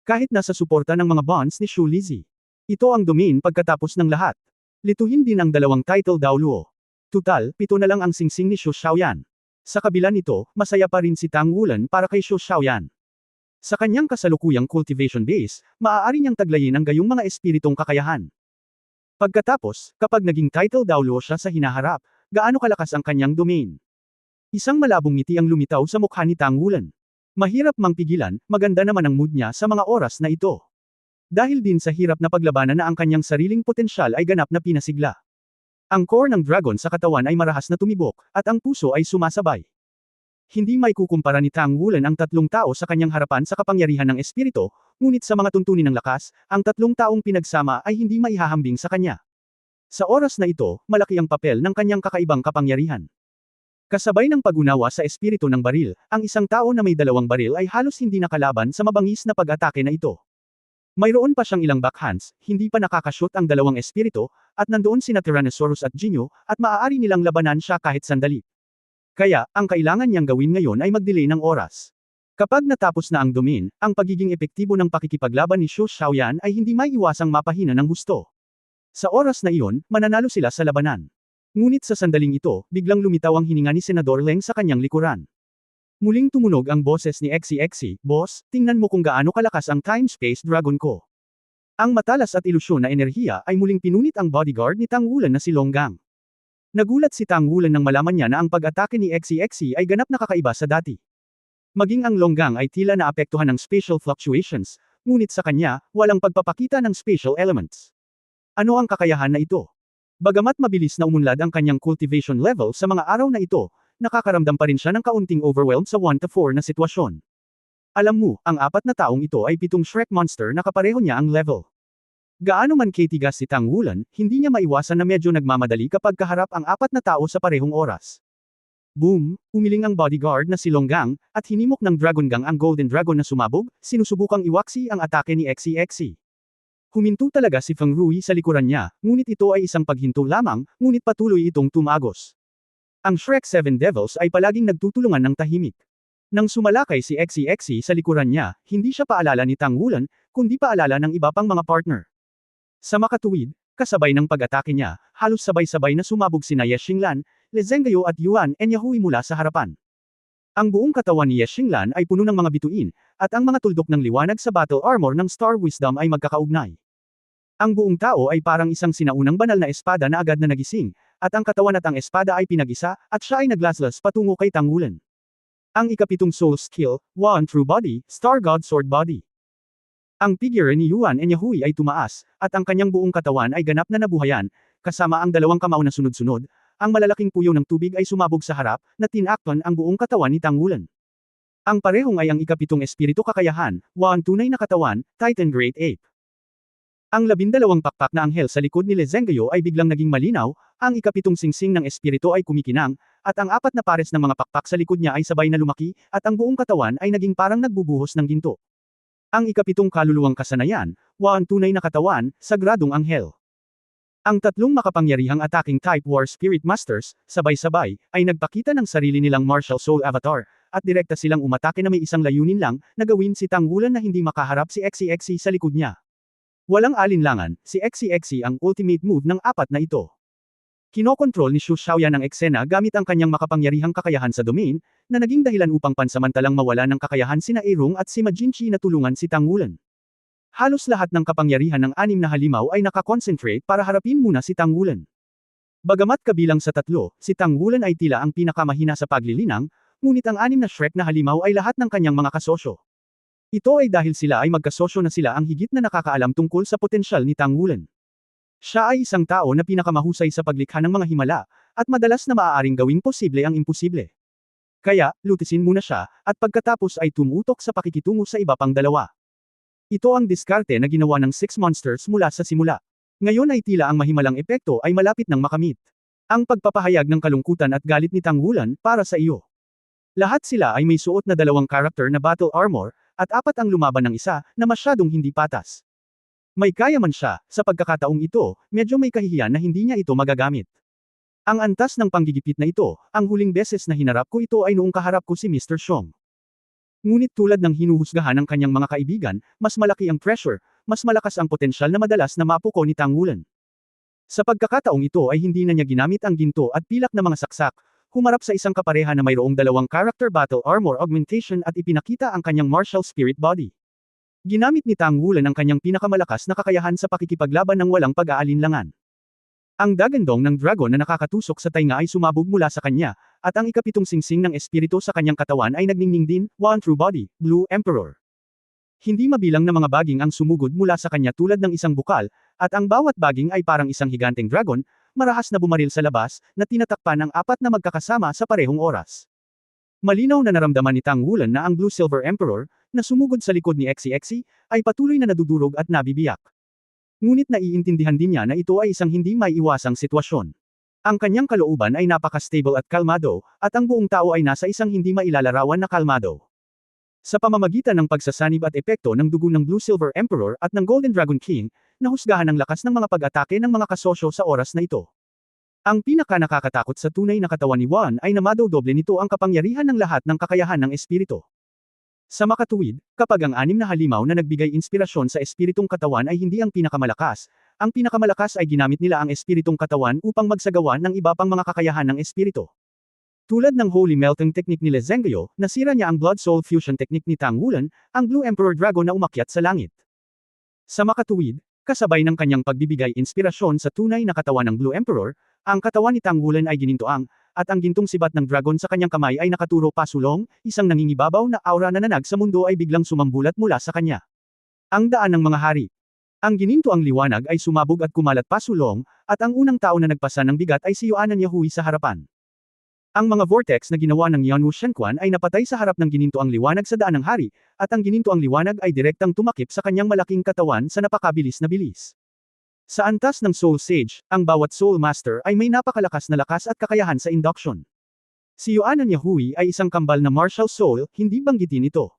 Kahit nasa suporta ng mga bonds ni Xu Lizhi. Ito ang domain pagkatapos ng lahat. Lituhin din ang 2 title Daoluo. Tutal, 7 na lang ang singsing ni Xu Xiaoyan. Sa kabila nito, masaya pa rin si Tang Wulan para kay Xu Xiaoyan. Sa kanyang kasalukuyang cultivation base, maaari niyang taglayin ang gayong mga espiritong kakayahan. Pagkatapos, kapag naging title Daoluo siya sa hinaharap, gaano kalakas ang kanyang domain? Isang malabong ngiti ang lumitaw sa mukha ni Tang Wulan. Mahirap mang pigilan, maganda naman ang mood niya sa mga oras na ito. Dahil din sa hirap na paglabanan na ang kanyang sariling potensyal ay ganap na pinasigla. Ang core ng dragon sa katawan ay marahas na tumibok, at ang puso ay sumasabay. Hindi maikukumpara ni Tang Wulan ang tatlong tao sa kanyang harapan sa kapangyarihan ng espiritu, ngunit sa mga tuntunin ng lakas, ang tatlong taong pinagsama ay hindi maihahambing sa kanya. Sa oras na ito, malaki ang papel ng kanyang kakaibang kapangyarihan. Kasabay ng pag-unawa sa espiritu ng baril, ang isang tao na may dalawang baril ay halos hindi nakalaban sa mabangis na pag-atake na ito. Mayroon pa siyang ilang backhands, hindi pa nakakashoot ang dalawang espiritu, at nandoon sina Tyrannosaurus at Jinyu, at maaari nilang labanan siya kahit sandali. Kaya, ang kailangan niyang gawin ngayon ay mag-delay ng oras. Kapag natapos na ang domain, ang pagiging epektibo ng pakikipaglaban ni Xu Xiaoyan ay hindi maiiwasang mapahina ng husto. Sa oras na iyon, mananalo sila sa labanan. Ngunit sa sandaling ito, biglang lumitaw ang hininga ni Senador Leng sa kanyang likuran. Muling tumunog ang boses ni XCXC, "Boss, tingnan mo kung gaano kalakas ang time-space dragon ko." Ang matalas at ilusyon na enerhiya ay muling pinunit ang bodyguard ni Tang Wulan na si Longgang. Nagulat si Tang Wulan nang malaman niya na ang pag-atake ni XCXC ay ganap na kakaiba sa dati. Maging ang Longgang ay tila naapektuhan ng spatial fluctuations, ngunit sa kanya, walang pagpapakita ng spatial elements. Ano ang kakayahan na ito? Bagamat mabilis na umunlad ang kanyang cultivation level sa mga araw na ito, nakakaramdam pa rin siya ng kaunting overwhelmed sa 1-4 na sitwasyon. Alam mo, ang apat na taong ito ay 7 Shrek monster na kapareho niya ang level. Gaano man katigas si Tang Wulan, hindi niya maiwasan na medyo nagmamadali kapag kaharap ang apat na tao sa parehong oras. Boom! Umiling ang bodyguard na si Longgang, at hinimok ng Dragon Gang ang Golden Dragon na sumabog, sinusubukang iwaksi ang atake ni XCXC. Huminto talaga si Feng Rui sa likuran niya, ngunit ito ay isang paghinto lamang, ngunit patuloy itong tumagos. Ang Shrek 7 Devils ay palaging nagtutulungan ng tahimik. Nang sumalakay si XCXC sa likuran niya, hindi siya paalala ni Tang Wulan, kundi paalala ng iba pang mga partner. Sa makatuwid, kasabay ng pag-atake niya, halos sabay-sabay na sumabog sina Ye Xinglan, Le Zhengguo at Yuan Enyahui mula sa harapan. Ang buong katawan ni Ye Xinglan ay puno ng mga bituin, at ang mga tuldok ng liwanag sa battle armor ng Star Wisdom ay magkakaugnay. Ang buong tao ay parang isang sinaunang banal na espada na agad na nagising, at ang katawan at ang espada ay pinag-isa, at siya ay naglaslas patungo kay Tang Wulan. Ang ikapitong soul skill, One True Body, Star God Sword Body. Ang figure ni Yuan Enyahui ay tumaas, at ang kanyang buong katawan ay ganap na nabuhayan, kasama ang dalawang kamao na sunod-sunod, ang malalaking puyo ng tubig ay sumabog sa harap, na tinakpan ang buong katawan ni Tang Wulan. Ang parehong ay ang ikapitong espiritu kakayahan, One Tunay na katawan, Titan Great Ape. Ang 12 pakpak na anghel sa likod ni Le Zhengguo ay biglang naging malinaw, ang ikapitong singsing ng espiritu ay kumikinang, at ang apat na pares ng mga pakpak sa likod niya ay sabay na lumaki, at ang buong katawan ay naging parang nagbubuhos ng ginto. Ang ikapitong kaluluwang kasanayan, One Tunay na katawan, Sagradong Anghel. Ang tatlong makapangyarihang attacking type War Spirit Masters, sabay-sabay, ay nagpakita ng sarili nilang martial soul avatar, at direkta silang umatake na may isang layunin lang, na gawin si Tang Wulan na hindi makaharap si XCXC sa likod niya. Walang alinlangan, si XCXC ang ultimate move ng apat na ito. Kinokontrol ni Xu Xiaoyan ang eksena gamit ang kanyang makapangyarihang kakayahan sa domain, na naging dahilan upang pansamantalang mawala ng kakayahan sina Erong at si Majinchi na tulungan si Tang Wulan. Halos lahat ng kapangyarihan ng 6 na halimaw ay nakakonsentrate para harapin muna si Tang Wulan. Bagamat kabilang sa tatlo, si Tang Wulan ay tila ang pinakamahina sa paglilinang, ngunit ang 6 na Shrek na halimaw ay lahat ng kanyang mga kasosyo. Ito ay dahil sila ay magkasosyo na sila ang higit na nakakaalam tungkol sa potensyal ni Tang Wulan. Siya ay isang tao na pinakamahusay sa paglikha ng mga himala, at madalas na maaaring gawing posible ang imposible. Kaya, lutisin muna siya, at pagkatapos ay tumutok sa pakikitungo sa iba pang dalawa. Ito ang diskarte na ginawa ng 6 monsters mula sa simula. Ngayon ay tila ang mahimalang epekto ay malapit nang makamit. Ang pagpapahayag ng kalungkutan at galit ni Tang Wulan para sa iyo. Lahat sila ay may suot na 2 character na battle armor, at 4 ang lumaban ng isa, na masyadong hindi patas. May kaya man siya, sa pagkakataong ito, medyo may kahihiyan na hindi niya ito magagamit. Ang antas ng panggigipit na ito, ang huling beses na hinarap ko ito ay noong kaharap ko si Mr. Xiong. Ngunit tulad ng hinuhusgahan ng kanyang mga kaibigan, mas malaki ang pressure, mas malakas ang potensyal na madalas na mapuko ni Tang Wulan. Sa pagkakataong ito ay hindi na niya ginamit ang ginto at pilak na mga saksak, humarap sa isang kapareha na mayroong 2 character battle armor augmentation at ipinakita ang kanyang martial spirit body. Ginamit ni Tang Wulan ang kanyang pinakamalakas na kakayahan sa pakikipaglaban ng walang pag-aalinlangan. Ang dagandong ng dragon na nakakatusok sa tainga ay sumabog mula sa kanya, at ang ikapitong singsing ng espiritu sa kanyang katawan ay nagningning din, One True Body, Blue Emperor. Hindi mabilang na mga baging ang sumugod mula sa kanya tulad ng isang bukal, at ang bawat baging ay parang isang higanteng dragon, marahas na bumaril sa labas, na tinatakpan ang 4 na magkakasama sa parehong oras. Malinaw na naramdaman ni Tang Wulan na ang Blue Silver Emperor, na sumugod sa likod ni Xi, ay patuloy na nadudurog at nabibiyak. Ngunit naiintindihan din niya na ito ay isang hindi maiiwasang sitwasyon. Ang kanyang kalooban ay napaka-stable at kalmado, at ang buong tao ay nasa isang hindi mailalarawan na kalmado. Sa pamamagitan ng pagsasanib at epekto ng dugo ng Blue Silver Emperor at ng Golden Dragon King, nahusgahan ang lakas ng mga pag-atake ng mga kasosyo sa oras na ito. Ang pinaka-nakakatakot sa tunay na katawan ni Wan ay na madodoble nito ang kapangyarihan ng lahat ng kakayahan ng espiritu. Sa makatuwid, kapag ang 6 na halimaw na nagbigay inspirasyon sa espiritong katawan ay hindi ang pinakamalakas, ang pinakamalakas ay ginamit nila ang espiritong katawan upang magsagawa ng iba pang mga kakayahan ng espiritu. Tulad ng Holy Melting Technique ni Lezengyo, nasira niya ang Blood Soul Fusion Technique ni Tang Wulan, ang Blue Emperor Dragon na umakyat sa langit. Sa makatuwid, kasabay ng kanyang pagbibigay inspirasyon sa tunay na katawan ng Blue Emperor, ang katawan ni Tang Wulan ay ginintoang, at ang gintong sibat ng dragon sa kanyang kamay ay nakaturo pasulong, isang nangingibabaw na aura na nanag sa mundo ay biglang sumambulat mula sa kanya. Ang daan ng mga hari. Ang ginintoang liwanag ay sumabog at kumalat pasulong, at ang unang tao na nagpasa ng bigat ay si Yuanan Yahui sa harapan. Ang mga vortex na ginawa ng Yanwu Shenquan ay napatay sa harap ng ginintoang liwanag sa daan ng hari, at ang ginintoang liwanag ay direktang tumakip sa kanyang malaking katawan sa napakabilis na bilis. Sa antas ng Soul Sage, ang bawat Soul Master ay may napakalakas na lakas at kakayahan sa induction. Si Yuanan Yahui ay isang kambal na martial soul, hindi banggitin ito.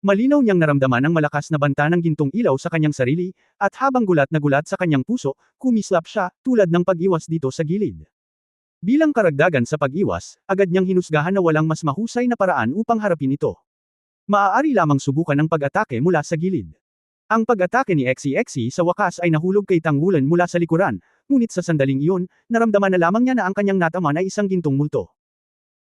Malinaw niyang naramdaman ang malakas na banta ng gintong ilaw sa kanyang sarili, at habang gulat na gulat sa kanyang puso, kumislap siya, tulad ng pag-iwas dito sa gilid. Bilang karagdagan sa pag-iwas, agad niyang hinusgahan na walang mas mahusay na paraan upang harapin ito. Maaari lamang subukan ang pag-atake mula sa gilid. Ang pag-atake ni Xi sa wakas ay nahulog kay Tang Wulan mula sa likuran, ngunit sa sandaling iyon, naramdaman na lamang niya na ang kanyang nataman ay isang gintong multo.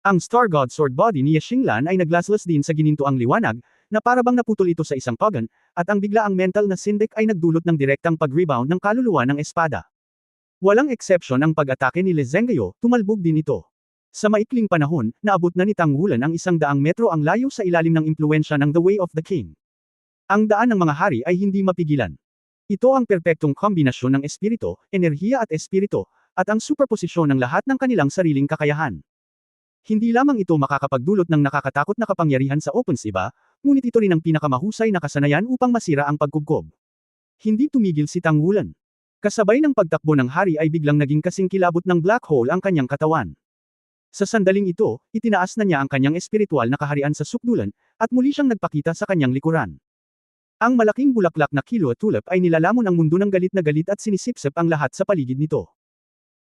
Ang Star God Sword Body ni Xinglan ay naglaslas din sa ginintoang liwanag, na parabang naputol ito sa isang pagan, at ang biglaang mental na sindik ay nagdulot ng direktang pag-rebound ng kaluluwa ng espada. Walang eksepsyon ang pag-atake ni Lezengyo, tumalbog din ito. Sa maikling panahon, naabot na ni Tang Wulan ang 100 metro ang layo sa ilalim ng impluwensya ng The Way of the King. Ang daan ng mga hari ay hindi mapigilan. Ito ang perpektong kombinasyon ng espiritu, enerhiya at espiritu, at ang superposisyon ng lahat ng kanilang sariling kakayahan. Hindi lamang ito makakapagdulot ng nakakatakot na kapangyarihan sa opens iba, ngunit ito rin ang pinakamahusay na kasanayan upang masira ang pagkubkob. Hindi tumigil si Tang Wulan. Kasabay ng pagtakbo ng hari ay biglang naging kasing kilabot ng black hole ang kanyang katawan. Sa sandaling ito, itinaas na niya ang kanyang espiritual na kaharian sa sukdulan, at muli siyang nagpakita sa kanyang likuran. Ang malaking bulaklak na kilo tulip ay nilalamon ang mundo ng galit na galit at sinisipsip ang lahat sa paligid nito.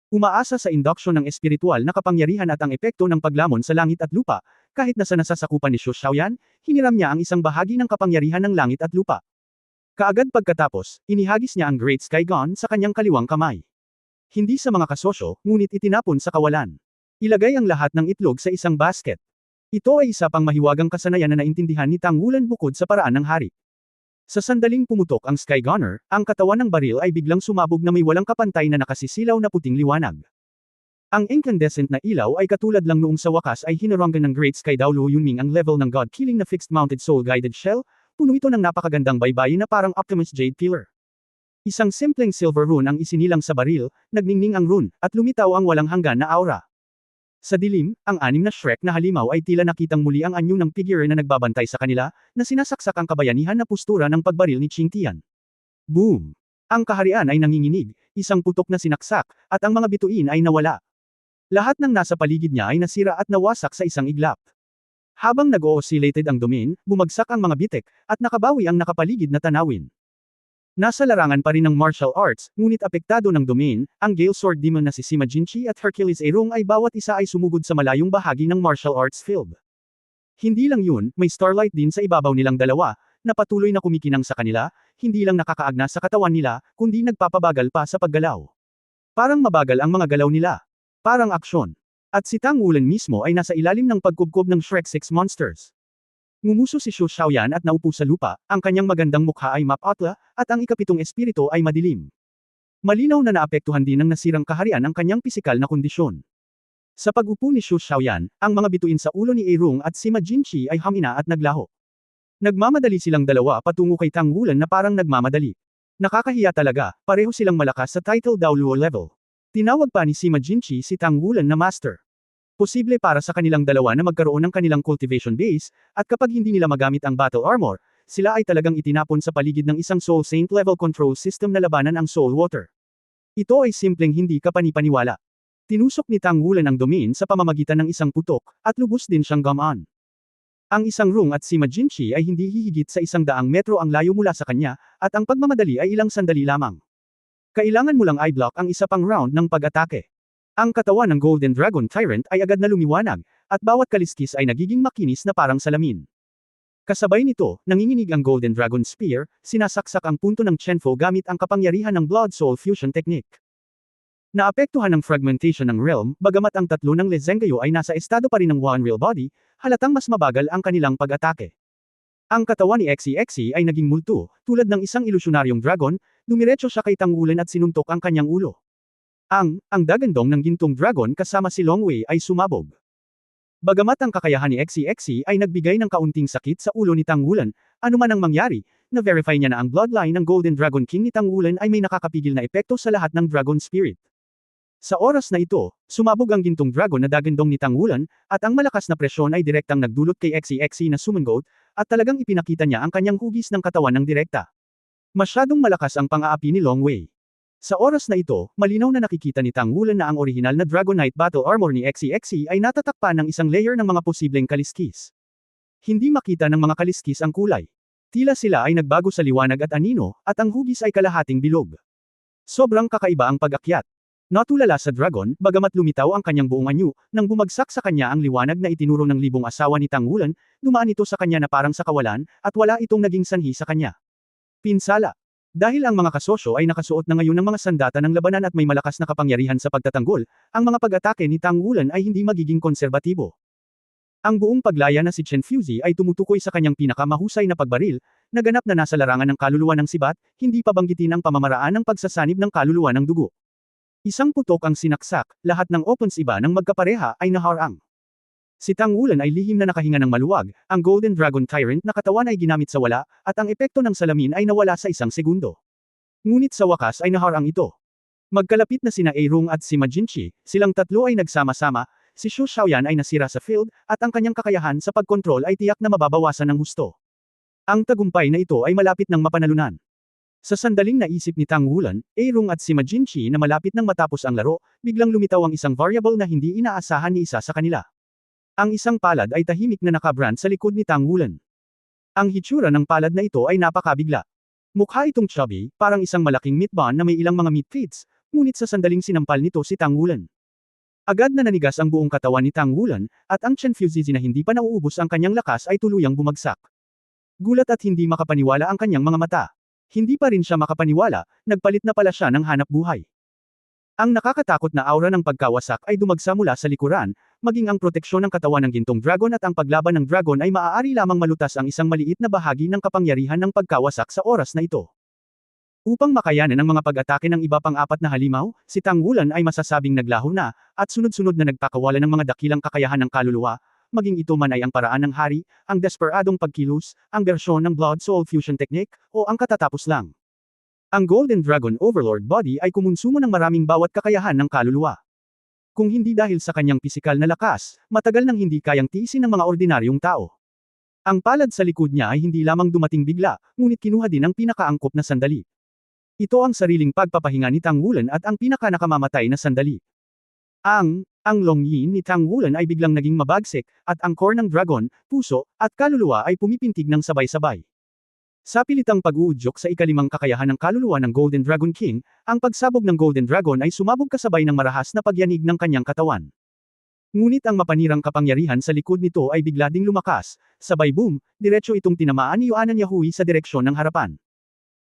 Umaasa sa induction ng espiritual na kapangyarihan at ang epekto ng paglamon sa langit at lupa, kahit na sa nasasakupan ni Xu Xiaoyan, hiniram niya ang isang bahagi ng kapangyarihan ng langit at lupa. Kaagad pagkatapos, inihagis niya ang Great Sky Gun sa kanyang kaliwang kamay. Hindi sa mga kasosyo, ngunit itinapon sa kawalan. Ilagay ang lahat ng itlog sa isang basket. Ito ay isa pang mahiwagang kasanayan na naintindihan ni Tang Wulan bukod sa paraan ng hari. Sa sandaling pumutok ang Sky Gunner, ang katawan ng baril ay biglang sumabog na may walang kapantay na nakasisilaw na puting liwanag. Ang incandescent na ilaw ay katulad lang noong sa wakas ay hinaranggan ng Great Sky Daolu Yunming ang level ng God-killing na fixed-mounted soul-guided shell. Puno ito ng napakagandang baybayin na parang Optimus Jade Pillar. Isang simpleng silver rune ang isinilang sa baril, nagningning ang rune, at lumitaw ang walang hanggan na aura. Sa dilim, ang 6 na Shrek na halimaw ay tila nakitang muli ang anyo ng figure na nagbabantay sa kanila, na sinasaksak ang kabayanihan na postura ng pagbaril ni Qing Tian. Boom! Ang kaharian ay nanginginig, isang putok na sinaksak, at ang mga bituin ay nawala. Lahat ng nasa paligid niya ay nasira at nawasak sa isang iglap. Habang nag-o-oscillated ang domain, bumagsak ang mga bitek, at nakabawi ang nakapaligid na tanawin. Nasa larangan pa rin ng martial arts, ngunit apektado ng domain, ang Gale Sword Demon na si Sima Jinchi at Hercules Aerong ay bawat isa ay sumugod sa malayong bahagi ng martial arts field. Hindi lang yun, may starlight din sa ibabaw nilang dalawa, na patuloy na kumikinang sa kanila, hindi lang nakakaagnas sa katawan nila, kundi nagpapabagal pa sa paggalaw. Parang mabagal ang mga galaw nila. Parang aksyon. At si Tang Wulan mismo ay nasa ilalim ng pagkubkob ng Shrek 6 monsters. Ngumuso si Xu Xiaoyan at naupo sa lupa, ang kanyang magandang mukha ay mapatla, at ang ikapitong espiritu ay madilim. Malinaw na naapektuhan din ng nasirang kaharian ang kanyang pisikal na kondisyon. Sa pag-upo ni Xu Xiaoyan, ang mga bituin sa ulo ni Aerong at Sima Jinchi ay hamina at naglaho. Nagmamadali silang dalawa patungo kay Tang Wulan na parang nagmamadali. Nakakahiya talaga, pareho silang malakas sa title Daoluo level. Tinawag pa ni Sima Jinchi si Tang Wulan na master. Posible para sa kanilang dalawa na magkaroon ng kanilang cultivation base, at kapag hindi nila magamit ang battle armor, sila ay talagang itinapon sa paligid ng isang Soul Saint level control system na labanan ang Soul Water. Ito ay simpleng hindi kapani-paniwala. Tinusok ni Tang Wulan ang domain sa pamamagitan ng isang putok, at lubos din siyang gamaan. Ang isang rung at si Majinchi ay hindi hihigit sa 100 metro ang layo mula sa kanya, at ang pagmamadali ay ilang sandali lamang. Kailangan mo lang i-block ang isa pang round ng pag-atake. Ang katawan ng Golden Dragon Tyrant ay agad na lumiwanag, at bawat kaliskis ay nagiging makinis na parang salamin. Kasabay nito, nanginginig ang Golden Dragon Spear, sinasaksak ang punto ng Chenfo gamit ang kapangyarihan ng Blood Soul Fusion Technique. Naapektuhan ng fragmentation ng realm, bagamat ang tatlo ng Lezengyo ay nasa estado pa rin ng One Real Body, halatang mas mabagal ang kanilang pag-atake. Ang katawan ni Xe ay naging multo, tulad ng isang ilusyonaryong dragon, dumiretso siya kay Tang Wulan at sinuntok ang kanyang ulo. Ang dagandong ng gintong dragon kasama si Longwei ay sumabog. Bagamat ang kakayahan ni Xe ay nagbigay ng kaunting sakit sa ulo ni Tang Wulan, anuman ang mangyari, na-verify niya na ang bloodline ng Golden Dragon King ni Tang Wulan ay may nakakapigil na epekto sa lahat ng Dragon Spirit. Sa oras na ito, sumabog ang gintong dragon na dagandong ni Tang Wulan, at ang malakas na presyon ay direktang nagdulot kay Xe na sumangot, at talagang ipinakita niya ang kanyang hugis ng katawan ng direkta. Masyadong malakas ang pang-aapi ni Longwei. Sa oras na ito, malinaw na nakikita ni Tang Wulan na ang orihinal na Dragonite Battle Armor ni Xe ay natatakpan ng isang layer ng mga posibleng kaliskis. Hindi makita ng mga kaliskis ang kulay. Tila sila ay nagbago sa liwanag at anino, at ang hugis ay kalahating bilog. Sobrang kakaiba ang pag-akyat. Natulala sa dragon, bagamat lumitaw ang kanyang buong anyo, nang bumagsak sa kanya ang liwanag na itinuro ng libong asawa ni Tang Wulan, dumaan ito sa kanya na parang sa kawalan, at wala itong naging sanhi sa kanya. Pinsala. Dahil ang mga kasosyo ay nakasuot na ngayon ng mga sandata ng labanan at may malakas na kapangyarihan sa pagtatanggol, ang mga pag-atake ni Tang Wulan ay hindi magiging konserbatibo. Ang buong paglaya na si Chen Fuzi ay tumutukoy sa kanyang pinakamahusay na pagbaril, na ganap na nasa larangan ng kaluluwa ng sibat, hindi pa banggitin ang pamamaraan ng pagsasanib ng kaluluwa ng dugo. Isang putok ang sinaksak, lahat ng opponents iba ng magkapareha ay naharang. Si Tang Wulan ay lihim na nakahinga ng maluwag, ang Golden Dragon Tyrant na katawan ay ginamit sa wala, at ang epekto ng salamin ay nawala sa isang segundo. Ngunit sa wakas ay naharang ito. Magkalapit na sina Rung at si Majinchi, silang tatlo ay nagsama-sama, si Xu Xiaoyan ay nasira sa field, at ang kanyang kakayahan sa pagkontrol ay tiyak na mababawasan ng husto. Ang tagumpay na ito ay malapit ng mapanalunan. Sa sandaling naisip ni Tang Wulan, Rung at si Majinchi na malapit nang matapos ang laro, biglang lumitaw ang isang variable na hindi inaasahan ni isa sa kanila. Ang isang palad ay tahimik na nakabrand sa likod ni Tang Wulan. Ang hitsura ng palad na ito ay napakabigla. Mukha itong chubby, parang isang malaking meat bun na may ilang mga meat feeds, ngunit sa sandaling sinampal nito si Tang Wulan. Agad na nanigas ang buong katawan ni Tang Wulan, at ang Chen Fuzi na hindi pa nauubos ang kanyang lakas ay tuluyang bumagsak. Gulat at hindi makapaniwala ang kanyang mga mata. Hindi pa rin siya makapaniwala, nagpalit na pala siya ng hanap buhay. Ang nakakatakot na aura ng pagkawasak ay dumagsa mula sa likuran, maging ang proteksyon ng katawan ng gintong dragon at ang paglaban ng dragon ay maaari lamang malutas ang isang maliit na bahagi ng kapangyarihan ng pagkawasak sa oras na ito. Upang makayanan ang mga pag-atake ng iba pang apat na halimaw, si Tang Wulan ay masasabing naglaho na, at sunod-sunod na nagpakawalan ng mga dakilang kakayahan ng kaluluwa, maging ito man ay ang paraan ng hari, ang desperadong pagkilos, ang bersyon ng Blood Soul Fusion Technique, o ang katatapos lang. Ang Golden Dragon Overlord Body ay kumonsumo ng maraming bawat kakayahan ng kaluluwa. Kung hindi dahil sa kanyang pisikal na lakas, matagal nang hindi kayang tiisin ng mga ordinaryong tao. Ang palad sa likod niya ay hindi lamang dumating bigla, ngunit kinuha din ang pinakaangkop na sandali. Ito ang sariling pagpapahinga ni Tang Wulan at ang pinakanakamamatay na sandali. Ang Longyin ni Tang Wulan ay biglang naging mabagsik, at ang core ng dragon, puso, at kaluluwa ay pumipintig ng sabay-sabay. Sa pilitang pag-uudyok sa ikalimang kakayahan ng kaluluwa ng Golden Dragon King, ang pagsabog ng Golden Dragon ay sumabog kasabay ng marahas na pagyanig ng kanyang katawan. Ngunit ang mapanirang kapangyarihan sa likod nito ay bigla ding lumakas, sabay boom, diretso itong tinamaan ni Yuanan Yahui sa direksyon ng harapan.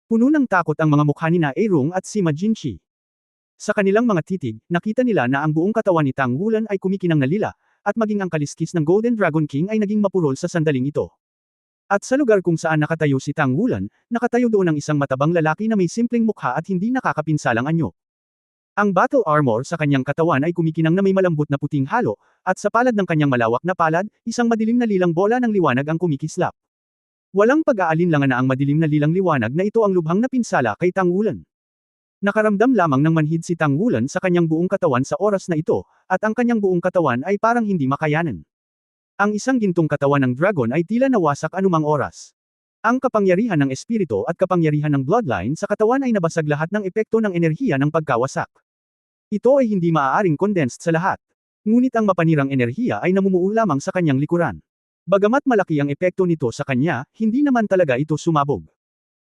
Puno ng takot ang mga mukha ni Rung at si Majinchi. Sa kanilang mga titig, nakita nila na ang buong katawan ni Tang Wulan ay kumikinang na lila, at maging ang kaliskis ng Golden Dragon King ay naging mapurol sa sandaling ito. At sa lugar kung saan nakatayo si Tang Wulan, nakatayo doon ang isang matabang lalaki na may simpleng mukha at hindi nakakapinsalang anyo. Ang battle armor sa kanyang katawan ay kumikinang na may malambot na puting halo, at sa palad ng kanyang malawak na palad, isang madilim na lilang bola ng liwanag ang kumikislap. Walang pag-aalinlangan na ang madilim na lilang liwanag na ito ang lubhang na pinsala kay Tang Wulan. Nakaramdam lamang ng manhid si Tang Wulan sa kanyang buong katawan sa oras na ito, at ang kanyang buong katawan ay parang hindi makayanan. Ang isang gintong katawan ng dragon ay tila nawasak anumang oras. Ang kapangyarihan ng espiritu at kapangyarihan ng bloodline sa katawan ay nabasag lahat ng epekto ng enerhiya ng pagkawasak. Ito ay hindi maaaring condensed sa lahat. Ngunit ang mapanirang enerhiya ay namumuo lamang sa kanyang likuran. Bagamat malaki ang epekto nito sa kanya, hindi naman talaga ito sumabog.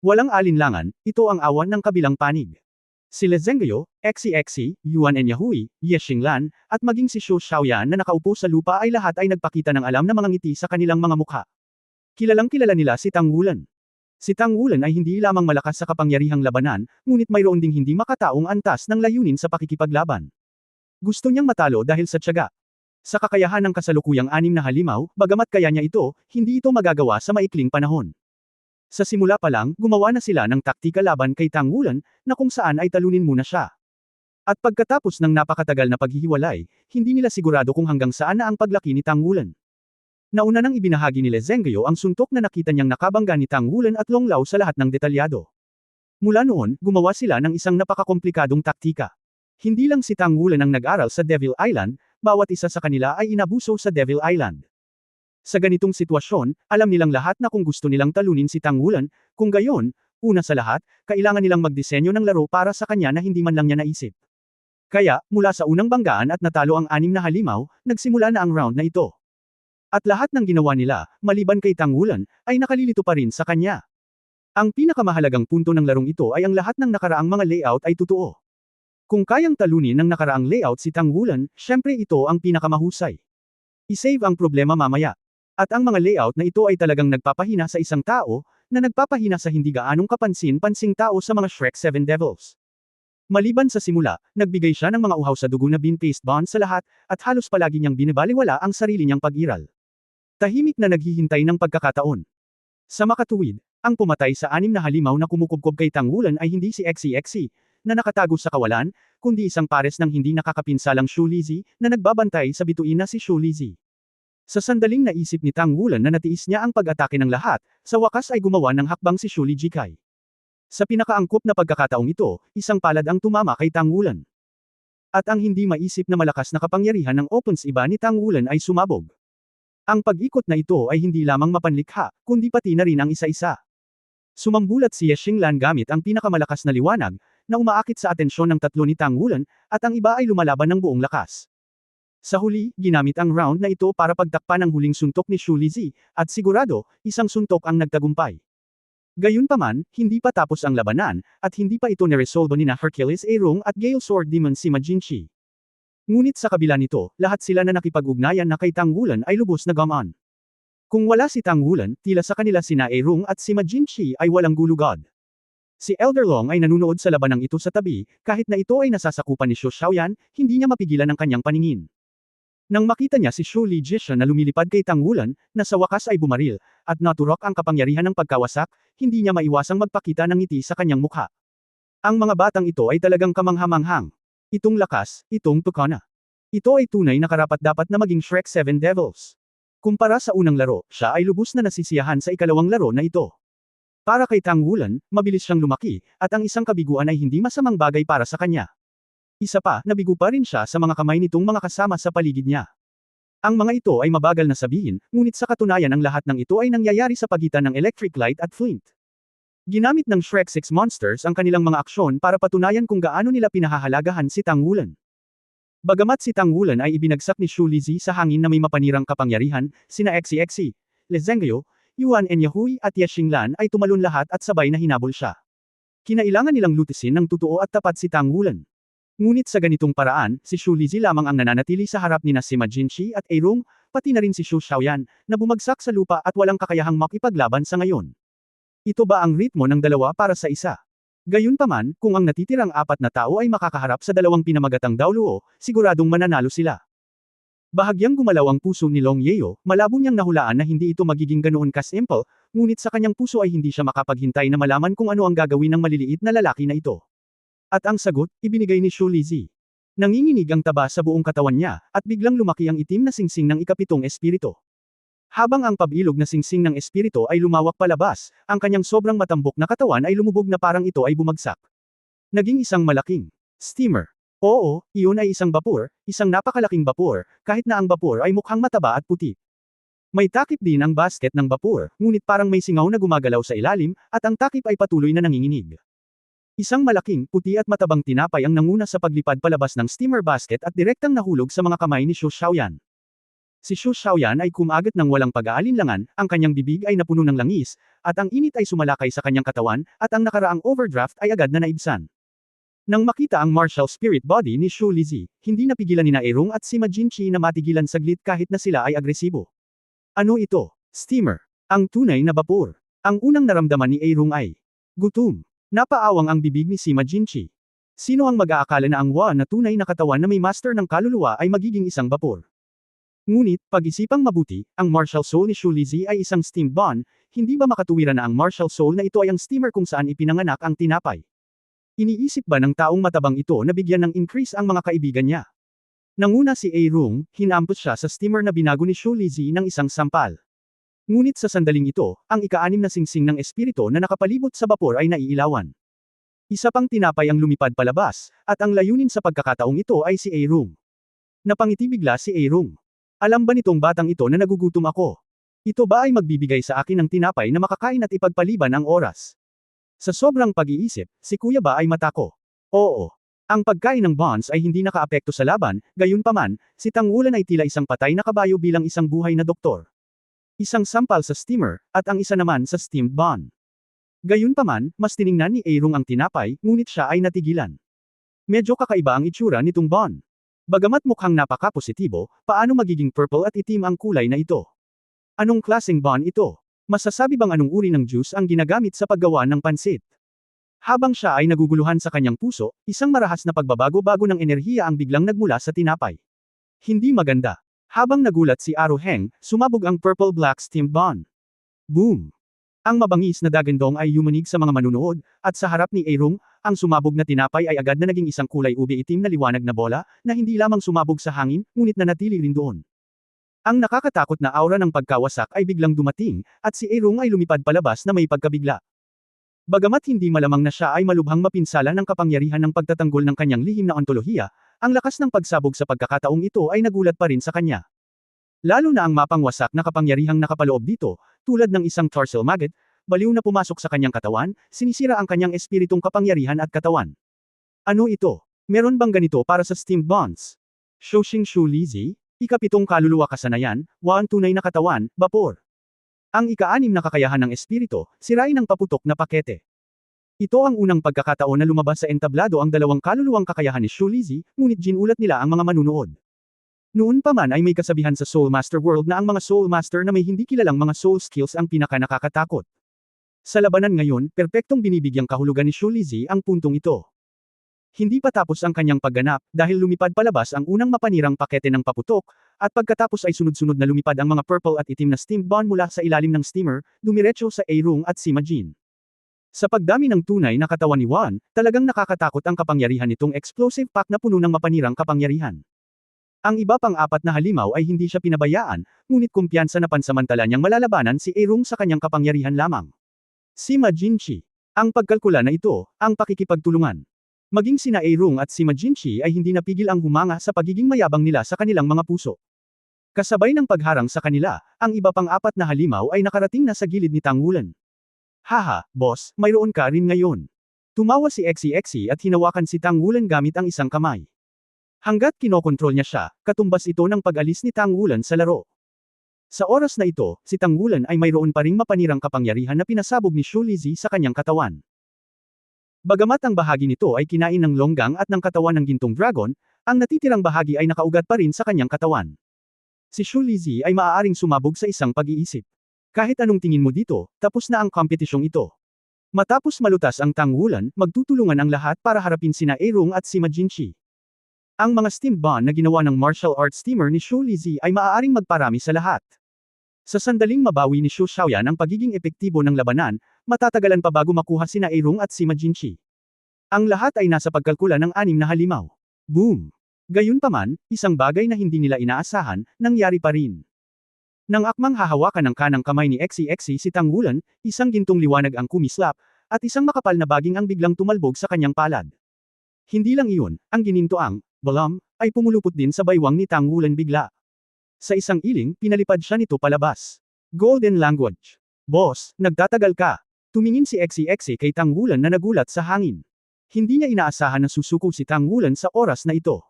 Walang alinlangan, ito ang awan ng kabilang panig. Sila Zhengguo, Xi, Yuan Enyahui, Ye Xinglan, at maging si Xu Xiaoyan na nakaupo sa lupa ay lahat ay nagpakita ng alam na mga ngiti sa kanilang mga mukha. Kilalang kilala nila si Tang Wulan. Si Tang Wulan ay hindi lamang malakas sa kapangyarihang labanan, ngunit mayroon ding hindi makataong antas ng layunin sa pakikipaglaban. Gusto niyang matalo dahil sa tiyaga. Sa kakayahan ng kasalukuyang anim na halimaw, bagamat kaya niya ito, hindi ito magagawa sa maikling panahon. Sa simula pa lang, gumawa na sila ng taktika laban kay Tang Wulan, na kung saan ay talunin muna siya. At pagkatapos ng napakatagal na paghihiwalay, hindi nila sigurado kung hanggang saan na ang paglaki ni Tang Wulan. Nauna nang ibinahagi ni Le Zhengguo ang suntok na nakita niyang nakabangga ni Tang Wulan at Long Lao sa lahat ng detalyado. Mula noon, gumawa sila ng isang napakakomplikadong taktika. Hindi lang si Tang Wulan ang nag-aral sa Devil Island, bawat isa sa kanila ay inabuso sa Devil Island. Sa ganitong sitwasyon, alam nilang lahat na kung gusto nilang talunin si Tang Wulan, kung gayon, una sa lahat, kailangan nilang magdisenyo ng laro para sa kanya na hindi man lang niya naisip. Kaya, mula sa unang banggaan at natalo ang anim na halimaw, nagsimula na ang round na ito. At lahat ng ginawa nila, maliban kay Tang Wulan, ay nakalilito pa rin sa kanya. Ang pinakamahalagang punto ng larong ito ay ang lahat ng nakaraang mga layout ay totoo. Kung kayang talunin ng nakaraang layout si Tang Wulan, syempre ito ang pinakamahusay. I-save ang problema mamaya. At ang mga layout na ito ay talagang nagpapahina sa isang tao, na nagpapahina sa hindi gaanong kapansin-pansing tao sa mga Shrek 7 Devils. Maliban sa simula, nagbigay siya ng mga uhaw sa dugo na bin-paste bond sa lahat, at halos palagi niyang binibaliwala ang sarili niyang pag-iral. Tahimik na naghihintay ng pagkakataon. Sa makatuwid, ang pumatay sa anim na halimaw na kumukubkob kay Tang Wulan ay hindi si Xi, na nakatago sa kawalan, kundi isang pares ng hindi nakakapinsalang Xu Lizi, na nagbabantay sa bituin na si Xu Lizi. Sa sandaling naisip ni Tang Wulan na natiis niya ang pag-atake ng lahat, sa wakas ay gumawa ng hakbang si Xu Lijikai. Sa pinakaangkop na pagkakataong ito, isang palad ang tumama kay Tang Wulan. At ang hindi maisip na malakas na kapangyarihan ng opponents iba ni Tang Wulan ay sumabog. Ang pag-ikot na ito ay hindi lamang mapanlikha, kundi pati na rin ang isa-isa. Sumambulat si Ye Xinglan gamit ang pinakamalakas na liwanag, na umaakit sa atensyon ng tatlo ni Tang Wulan, at ang iba ay lumalaban ng buong lakas. Sa huli, ginamit ang round na ito para pagtakpan ang huling suntok ni Xu Lizi, at sigurado, isang suntok ang nagtagumpay. Gayunpaman, hindi pa tapos ang labanan, at hindi pa ito niresolbo ni na Hercules Aerong at Gale Sword Demon Sima Jinchi. Ngunit sa kabila nito, lahat sila na nakipag-ugnayan na kay Tang Wulan ay lubos na gumon. Kung wala si Tang Wulan, tila sa kanila sina Aerong at Sima Jinchi ay walang gulugod. Si Elder Long ay nanunood sa labanang ito sa tabi, kahit na ito ay nasasakupan ni Xu Xiaoyan, hindi niya mapigilan ang kanyang paningin. Nang makita niya si Xu Lijishan na lumilipad kay Tang Wulan, na sa wakas ay bumaril, at naturok ang kapangyarihan ng pagkawasak, hindi niya maiwasang magpakita ng ngiti sa kanyang mukha. Ang mga batang ito ay talagang kamanghamanghang. Itong lakas, itong tukana. Ito ay tunay na karapat-dapat na maging Shrek 7 Devils. Kumpara sa unang laro, siya ay lubos na nasisiyahan sa ikalawang laro na ito. Para kay Tang Wulan, mabilis siyang lumaki, at ang isang kabiguan ay hindi masamang bagay para sa kanya. Isa pa, nabigo pa rin siya sa mga kamay nitong mga kasama sa paligid niya. Ang mga ito ay mabagal na sabihin, ngunit sa katunayan ang lahat ng ito ay nangyayari sa pagitan ng electric light at flint. Ginamit ng Shrek 6 Monsters ang kanilang mga aksyon para patunayan kung gaano nila pinahahalagahan si Tang Wulan. Bagamat si Tang Wulan ay ibinagsak ni Xu Lizi sa hangin na may mapanirang kapangyarihan, sina Xi, Le Zhengguo, Yuan Enyahui at Ye Xinglan ay tumalon lahat at sabay na hinabol siya. Kinailangan nilang lutisin ng totoo at tapat si Tang Wulan. Ngunit sa ganitong paraan, si Xu Lizi lamang ang nananatili sa harap ni na Sima Jinchi at Aerong, pati na rin si Xu Xiaoyan, na bumagsak sa lupa at walang kakayahang makipaglaban sa ngayon. Ito ba ang ritmo ng dalawa para sa isa? Gayunpaman, kung ang natitirang apat na tao ay makakaharap sa dalawang pinamagatang Daoluo, siguradong mananalo sila. Bahagyang gumalaw ang puso ni Long Yeo, malabo niyang nahulaan na hindi ito magiging ganoon ka-simple, ngunit sa kanyang puso ay hindi siya makapaghintay na malaman kung ano ang gagawin ng maliliit na lalaki na ito. At ang sagot, ibinigay ni Xu Lizi. Nanginginig ang taba sa buong katawan niya, at biglang lumaki ang itim na singsing ng ikapitong espiritu. Habang ang pabilog na singsing ng espiritu ay lumawak palabas, ang kanyang sobrang matambok na katawan ay lumubog na parang ito ay bumagsak. Naging isang malaking steamer. Oo, iyon ay isang bapor, isang napakalaking bapor, kahit na ang bapor ay mukhang mataba at puti. May takip din ang basket ng bapor, ngunit parang may singaw na gumagalaw sa ilalim, at ang takip ay patuloy na nanginginig. Isang malaking, puti at matabang tinapay ang nanguna sa paglipad palabas ng steamer basket at direktang nahulog sa mga kamay ni Xu Xiaoyan. Si Xu Xiaoyan ay kumagat ng walang pag-aalinlangan, ang kanyang bibig ay napuno ng langis, at ang init ay sumalakay sa kanyang katawan, at ang nakaraang overdraft ay agad na naibsan. Nang makita ang martial spirit body ni Xu Lizi, hindi napigilan nina Erong at si Ma Jinqi na matigilan saglit kahit na sila ay agresibo. Ano ito? Steamer. Ang tunay na bapor. Ang unang naramdaman ni Erong ay gutom. Napaawang ang bibig ni si Ma Jinqi. Sino ang mag-aakala na ang na tunay na katawan na may master ng kaluluwa ay magiging isang bapor? Ngunit, pag-isipang mabuti, ang martial soul ni Xu Lizi ay isang steamed bond, hindi ba makatuwiran na ang martial soul na ito ay ang steamer kung saan ipinanganak ang tinapay? Iniisip ba ng taong matabang ito na bigyan ng increase ang mga kaibigan niya? Nanguna si Erong, hinampot siya sa steamer na binago ni Xu Lizi ng isang sampal. Ngunit sa sandaling ito, ang ika-6 na singsing ng espiritu na nakapalibot sa bapor ay naiilawan. Isa pang tinapay ang lumipad palabas, at ang layunin sa pagkakataong ito ay si Erong. Napangiti bigla si Erong. Alam ba nitong batang ito na nagugutom ako? Ito ba ay magbibigay sa akin ng tinapay na makakain at ipagpaliban ang oras? Sa sobrang pag-iisip, si kuya ba ay matako? Oo. Ang pagkain ng bonds ay hindi nakaapekto sa laban, gayunpaman, si Tangwulan ay tila isang patay na kabayo bilang isang buhay na doktor. Isang sampal sa steamer, at ang isa naman sa steamed bond. Gayunpaman, mas tiningnan ni Erong ang tinapay, ngunit siya ay natigilan. Medyo kakaiba ang itsura nitong bond. Bagamat mukhang napaka-positibo, paano magiging purple at itim ang kulay na ito? Anong klaseng bond ito? Masasabi bang anong uri ng juice ang ginagamit sa paggawa ng pansit? Habang siya ay naguguluhan sa kanyang puso, isang marahas na pagbabago-bago ng enerhiya ang biglang nagmula sa tinapay. Hindi maganda. Habang nagulat si Aro Heng, sumabog ang purple-black steamed bond. Boom! Ang mabangis na dagandong ay yumanig sa mga manunood, at sa harap ni Erong, ang sumabog na tinapay ay agad na naging isang kulay ube itim na liwanag na bola, na hindi lamang sumabog sa hangin, ngunit nanatili rin doon. Ang nakakatakot na aura ng pagkawasak ay biglang dumating, at si Erong ay lumipad palabas na may pagkabigla. Bagamat hindi malamang na siya ay malubhang mapinsala ng kapangyarihan ng pagtatanggol ng kanyang lihim na ontolohiya, ang lakas ng pagsabog sa pagkakataong ito ay nagulat pa rin sa kanya. Lalo na ang mapangwasak na kapangyarihang nakapaloob dito, tulad ng isang tarsal maggot, baliw na pumasok sa kanyang katawan, sinisira ang kanyang espiritong kapangyarihan at katawan. Ano ito? Meron bang ganito para sa steamed bonds? Shouxing Xu Lizi? Ika-7 kaluluwa kasanayan, ang tunay na katawan, bapor. Ang ika-6 na kakayahan ng espiritu, sirain ang paputok na pakete. Ito ang unang pagkakataon na lumabas sa entablado ang dalawang kaluluwang kakayahan ni Xu Lizi, ngunit ginulat nila ang mga manunood. Noon pa man ay may kasabihan sa Soul Master World na ang mga Soul Master na may hindi kilalang mga soul skills ang pinaka-nakakatakot. Sa labanan ngayon, perpektong binibigyang kahulugan ni Xu Lizi ang puntong ito. Hindi pa tapos ang kanyang pagganap, dahil lumipad palabas ang unang mapanirang pakete ng paputok, at pagkatapos ay sunod-sunod na lumipad ang mga purple at itim na steamed bond mula sa ilalim ng steamer, dumiretso sa Erong at si Ma Jin. Sa pagdami ng tunay na katawan ni Wan, talagang nakakatakot ang kapangyarihan nitong explosive pack na puno ng mapanirang kapangyarihan. Ang iba pang 4 na halimaw ay hindi siya pinabayaan, ngunit kumpiyansa na pansamantala niyang malalabanan si Erong sa kanyang kapangyarihan lamang. Si Ma Jinqi. Ang pagkalkula na ito, ang pakikipagtulungan. Maging sina Erong at si Ma Jinqi ay hindi napigil ang humanga sa pagiging mayabang nila sa kanilang mga puso. Kasabay ng pagharang sa kanila, ang iba pang 4 na halimaw ay nakarating na sa gilid ni Tangwulan. Haha, boss, mayroon ka rin ngayon. Tumawa si Exi at hinawakan si Tangwulan gamit ang isang kamay. Hanggat kinokontrol niya siya, katumbas ito ng pag-alis ni Tangwulan sa laro. Sa oras na ito, si Tangwulan ay mayroon pa ring mapanirang kapangyarihan na pinasabog ni Xu Lizi sa kanyang katawan. Bagamat ang bahagi nito ay kinain ng longgang at ng katawan ng gintong dragon, ang natitirang bahagi ay nakaugat pa rin sa kanyang katawan. Si Xu Lizi ay maaaring sumabog sa isang pag-iisip. Kahit anong tingin mo dito, tapos na ang kompetisyong ito. Matapos malutas ang Tangwulan, magtutulungan ang lahat para harapin sina Erong at si Ma Jinqi. Ang mga steamed bond na ginawa ng martial arts steamer ni Xu Lizi ay maaaring magparami sa lahat. Sa sandaling mabawi ni Xu Xiaoyan ang pagiging epektibo ng labanan, matatagalan pa bago makuha sina Erong at si Ma Jinqi. Ang lahat ay nasa pagkalkula ng 6 na halimaw. Boom! Gayunpaman, isang bagay na hindi nila inaasahan, nangyari pa rin. Nang akmang hahawakan ng kanang kamay ni Exi si Tangwulan, isang gintong liwanag ang kumislap, at isang makapal na baging ang biglang tumalbog sa kanyang palad. Hindi lang iyon, ang ginintoang, balam, ay pumulupot din sa baywang ni Tang Wulan bigla. Sa isang iling, pinalipad siya nito palabas. Golden language. Boss, nagtatagal ka. Tumingin si Exe kay Tang Wulan na nagulat sa hangin. Hindi niya inaasahan na susuko si Tang Wulan sa oras na ito.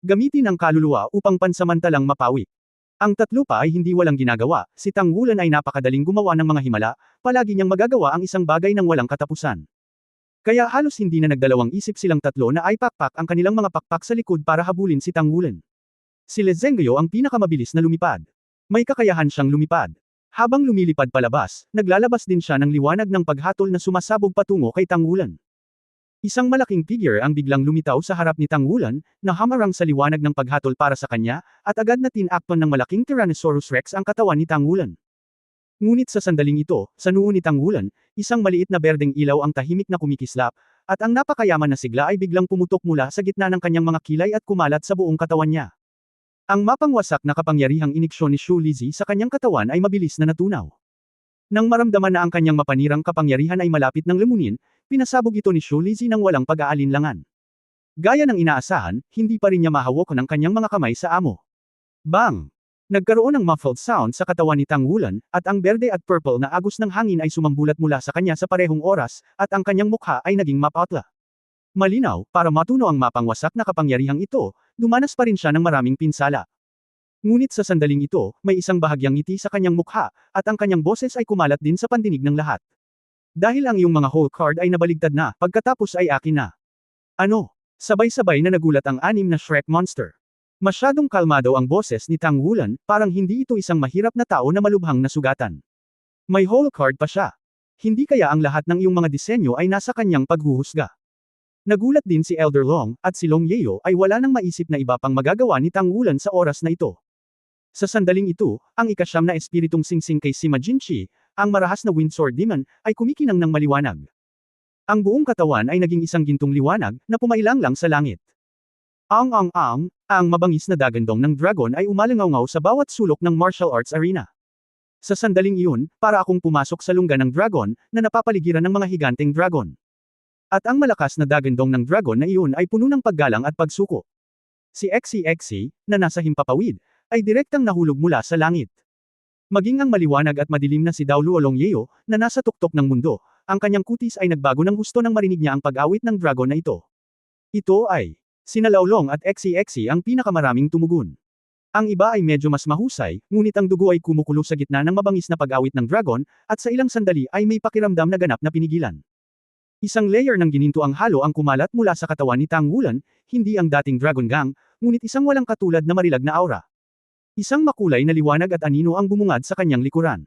Gamitin ang kaluluwa upang pansamantalang mapawi. Ang tatlo pa ay hindi walang ginagawa, si Tang Wulan ay napakadaling gumawa ng mga himala, palagi niyang magagawa ang isang bagay ng walang katapusan. Kaya halos hindi na nagdalawang isip silang tatlo na ay pakpak ang kanilang mga pakpak sa likod para habulin si Tang Wulan. Si Lezengyo ang pinakamabilis na lumipad. May kakayahan siyang lumipad. Habang lumilipad palabas, naglalabas din siya ng liwanag ng paghatol na sumasabog patungo kay Tang Wulan. Isang malaking figure ang biglang lumitaw sa harap ni Tang Wulan, na hamarang sa liwanag ng paghatol para sa kanya, at agad na tinakpan ng malaking Tyrannosaurus Rex ang katawan ni Tang Wulan. Ngunit sa sandaling ito, sa noo ni Tang Wulan, isang maliit na berdeng ilaw ang tahimik na kumikislap, at ang napakayaman na sigla ay biglang pumutok mula sa gitna ng kanyang mga kilay at kumalat sa buong katawan niya. Ang mapangwasak na kapangyarihang iniksyon ni Shu Lizhi sa kanyang katawan ay mabilis na natunaw. Nang maramdaman na ang kanyang mapanirang kapangyarihan ay malapit ng lumunin, pinasabog ito ni Shu Lizhi ng walang pag-aalinlangan. Gaya ng inaasahan, hindi pa rin niya mahawak ng kanyang mga kamay sa amo. Bang! Nagkaroon ng muffled sound sa katawan ni Tang Wulan, at ang berde at purple na agos ng hangin ay sumambulat mula sa kanya sa parehong oras, at ang kanyang mukha ay naging mapatla. Malinaw, para matuno ang mapangwasak na kapangyarihang ito, dumanas pa rin siya ng maraming pinsala. Ngunit sa sandaling ito, may isang bahagyang ngiti sa kanyang mukha, at ang kanyang boses ay kumalat din sa pandinig ng lahat. Dahil ang iyong mga whole card ay nabaligtad na, pagkatapos ay akin na. Ano? Sabay-sabay na nagulat ang anim na Shrek monster. Masyadong kalmado ang boses ni Tang Wulan, parang hindi ito isang mahirap na tao na malubhang nasugatan. May whole card pa siya. Hindi kaya ang lahat ng iyong mga disenyo ay nasa kanyang paghuhusga. Nagulat din si Elder Long, at si Long Yeo ay wala nang maisip na iba pang magagawa ni Tang Wulan sa oras na ito. Sa sandaling ito, ang ikasyam na espiritong singsing kay Sima Jinchi, ang marahas na Windsword Demon, ay kumikinang ng maliwanag. Ang buong katawan ay naging isang gintong liwanag, na pumailang lang sa langit. Ang mabangis na dagandong ng dragon ay umalangaw sa bawat sulok ng martial arts arena. Sa sandaling iyon, para akong pumasok sa lungga ng dragon, na napapaligiran ng mga higanteng dragon. At ang malakas na dagandong ng dragon na iyon ay puno ng paggalang at pagsuko. Si Exe, na nasa himpapawid, ay direktang nahulog mula sa langit. Maging ang maliwanag at madilim na si Daoluo Longyeo, na nasa tuktok ng mundo, ang kanyang kutis ay nagbago ng gusto nang marinig niya ang pag-awit ng dragon na ito. Ito ay, sina Laolong at Exe ang pinakamaraming tumugon. Ang iba ay medyo mas mahusay, ngunit ang dugo ay kumukulo sa gitna ng mabangis na pag-awit ng dragon, at sa ilang sandali ay may pakiramdam na ganap na pinigilan. Isang layer ng gininto ang halo ang kumalat mula sa katawan ni Tang Wulan, hindi ang dating Dragon Gang, ngunit isang walang katulad na marilag na aura. Isang makulay na liwanag at anino ang bumungad sa kanyang likuran.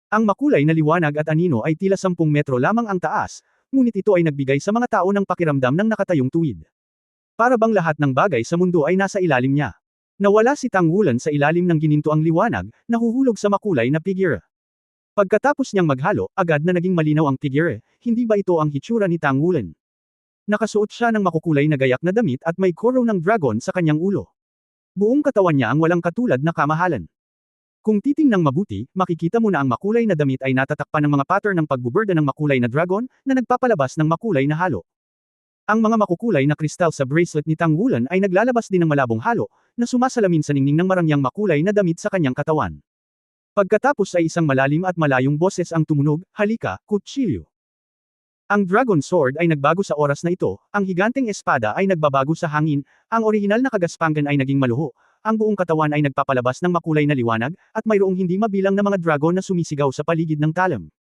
Ang makulay na liwanag at anino ay tila 10 metro lamang ang taas, ngunit ito ay nagbigay sa mga tao ng pakiramdam ng nakatayong tuwid. Para bang lahat ng bagay sa mundo ay nasa ilalim niya. Nawala si Tang Wulan sa ilalim ng gininto ang liwanag, nahuhulog sa makulay na figure. Pagkatapos niyang maghalo, agad na naging malinaw ang figure, hindi ba ito ang hitsura ni Tang Wulan? Nakasuot siya ng makukulay na gayak na damit at may koro ng dragon sa kanyang ulo. Buong katawan niya ang walang katulad na kamahalan. Kung titingnang mabuti, makikita mo na ang makulay na damit ay natatakpan ng mga pattern ng pagbuburda ng makulay na dragon, na nagpapalabas ng makulay na halo. Ang mga makukulay na kristal sa bracelet ni Tang Wulan ay naglalabas din ng malabong halo, na sumasalamin sa ningning ng marangyang makulay na damit sa kanyang katawan. Pagkatapos ay isang malalim at malayong boses ang tumunog, halika, kutsilyo. Ang Dragon Sword ay nagbago sa oras na ito, ang higanteng espada ay nagbabago sa hangin, ang orihinal na kagaspangan ay naging maluho, ang buong katawan ay nagpapalabas ng makulay na liwanag, at mayroong hindi mabilang na mga dragon na sumisigaw sa paligid ng talam.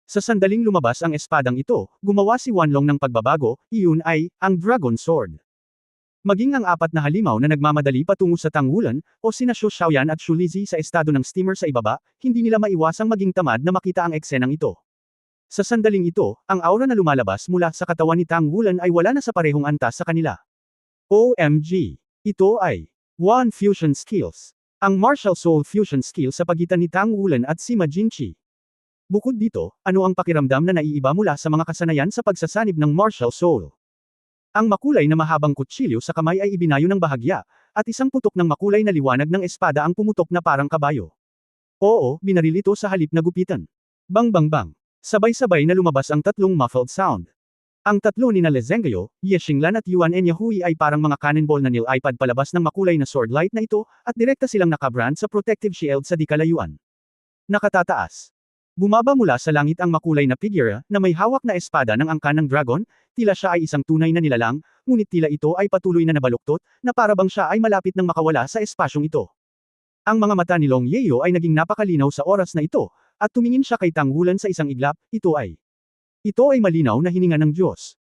Sa sandaling lumabas ang espadang ito, gumawa si Wanlong ng pagbabago, iyon ay, ang Dragon Sword. Maging ang apat na halimaw na nagmamadali patungo sa Tang Wulan, o sina Shu Xiaoyan at Shu Lizhi sa estado ng steamer sa ibaba, hindi nila maiwasang maging tamad na makita ang eksenang ito. Sa sandaling ito, ang aura na lumalabas mula sa katawan ni Tang Wulan ay wala na sa parehong antas sa kanila. OMG! Ito ay One Fusion Skills. Ang Martial Soul Fusion Skill sa pagitan ni Tang Wulan at Sima Jinchi. Bukod dito, ano ang pakiramdam na naiiba mula sa mga kasanayan sa pagsasanib ng Martial Soul? Ang makulay na mahabang kutsilyo sa kamay ay ibinayo ng bahagya, at isang putok ng makulay na liwanag ng espada ang pumutok na parang kabayo. Oo, binaril ito sa halip na gupitan. Bang bang bang. Sabay-sabay na lumabas ang tatlong muffled sound. Ang tatlo ni Lezengyo, Ye Xinglan at Yuan Enyahui ay parang mga cannonball na nilipad palabas ng makulay na sword light na ito, at direkta silang nakabrand sa protective shield sa di kalayuan. Nakatataas. Bumaba mula sa langit ang makulay na figure, na may hawak na espada ng angkan ng dragon, tila siya ay isang tunay na nilalang, ngunit tila ito ay patuloy na nabaluktot, na parabang siya ay malapit nang makawala sa espasyong ito. Ang mga mata ni Long Yeo ay naging napakalinaw sa oras na ito, at tumingin siya kay Tang Wulan sa isang iglap, ito ay malinaw na hininga ng Diyos.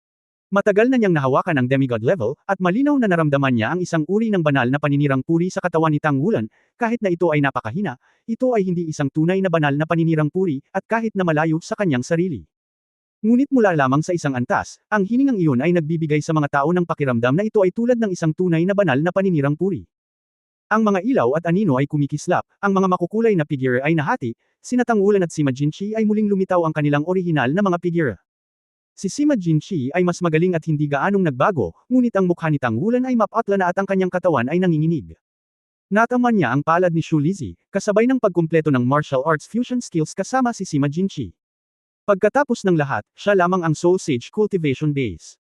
Matagal na niyang nahawakan ang demigod level, at malinaw na naramdaman niya ang isang uri ng banal na paninirang puri sa katawan ni Tang Wulan, kahit na ito ay napakahina, ito ay hindi isang tunay na banal na paninirang puri, at kahit na malayo sa kanyang sarili. Ngunit mula lamang sa isang antas, ang hiningang iyon ay nagbibigay sa mga tao ng pakiramdam na ito ay tulad ng isang tunay na banal na paninirang puri. Ang mga ilaw at anino ay kumikislap, ang mga makukulay na figure ay nahati, sina Tang Wulan at Sima Jinchi ay muling lumitaw ang kanilang orihinal na mga figure. Si Sima Jinchi ay mas magaling at hindi gaanong nagbago, ngunit ang mukha ni Tang Wulan ay mapatla na at ang kanyang katawan ay nanginginig. Nataman niya ang palad ni Shu Lizzi, kasabay ng pagkumpleto ng martial arts fusion skills kasama si Sima Jinchi. Pagkatapos ng lahat, siya lamang ang Soul Sage Cultivation Base.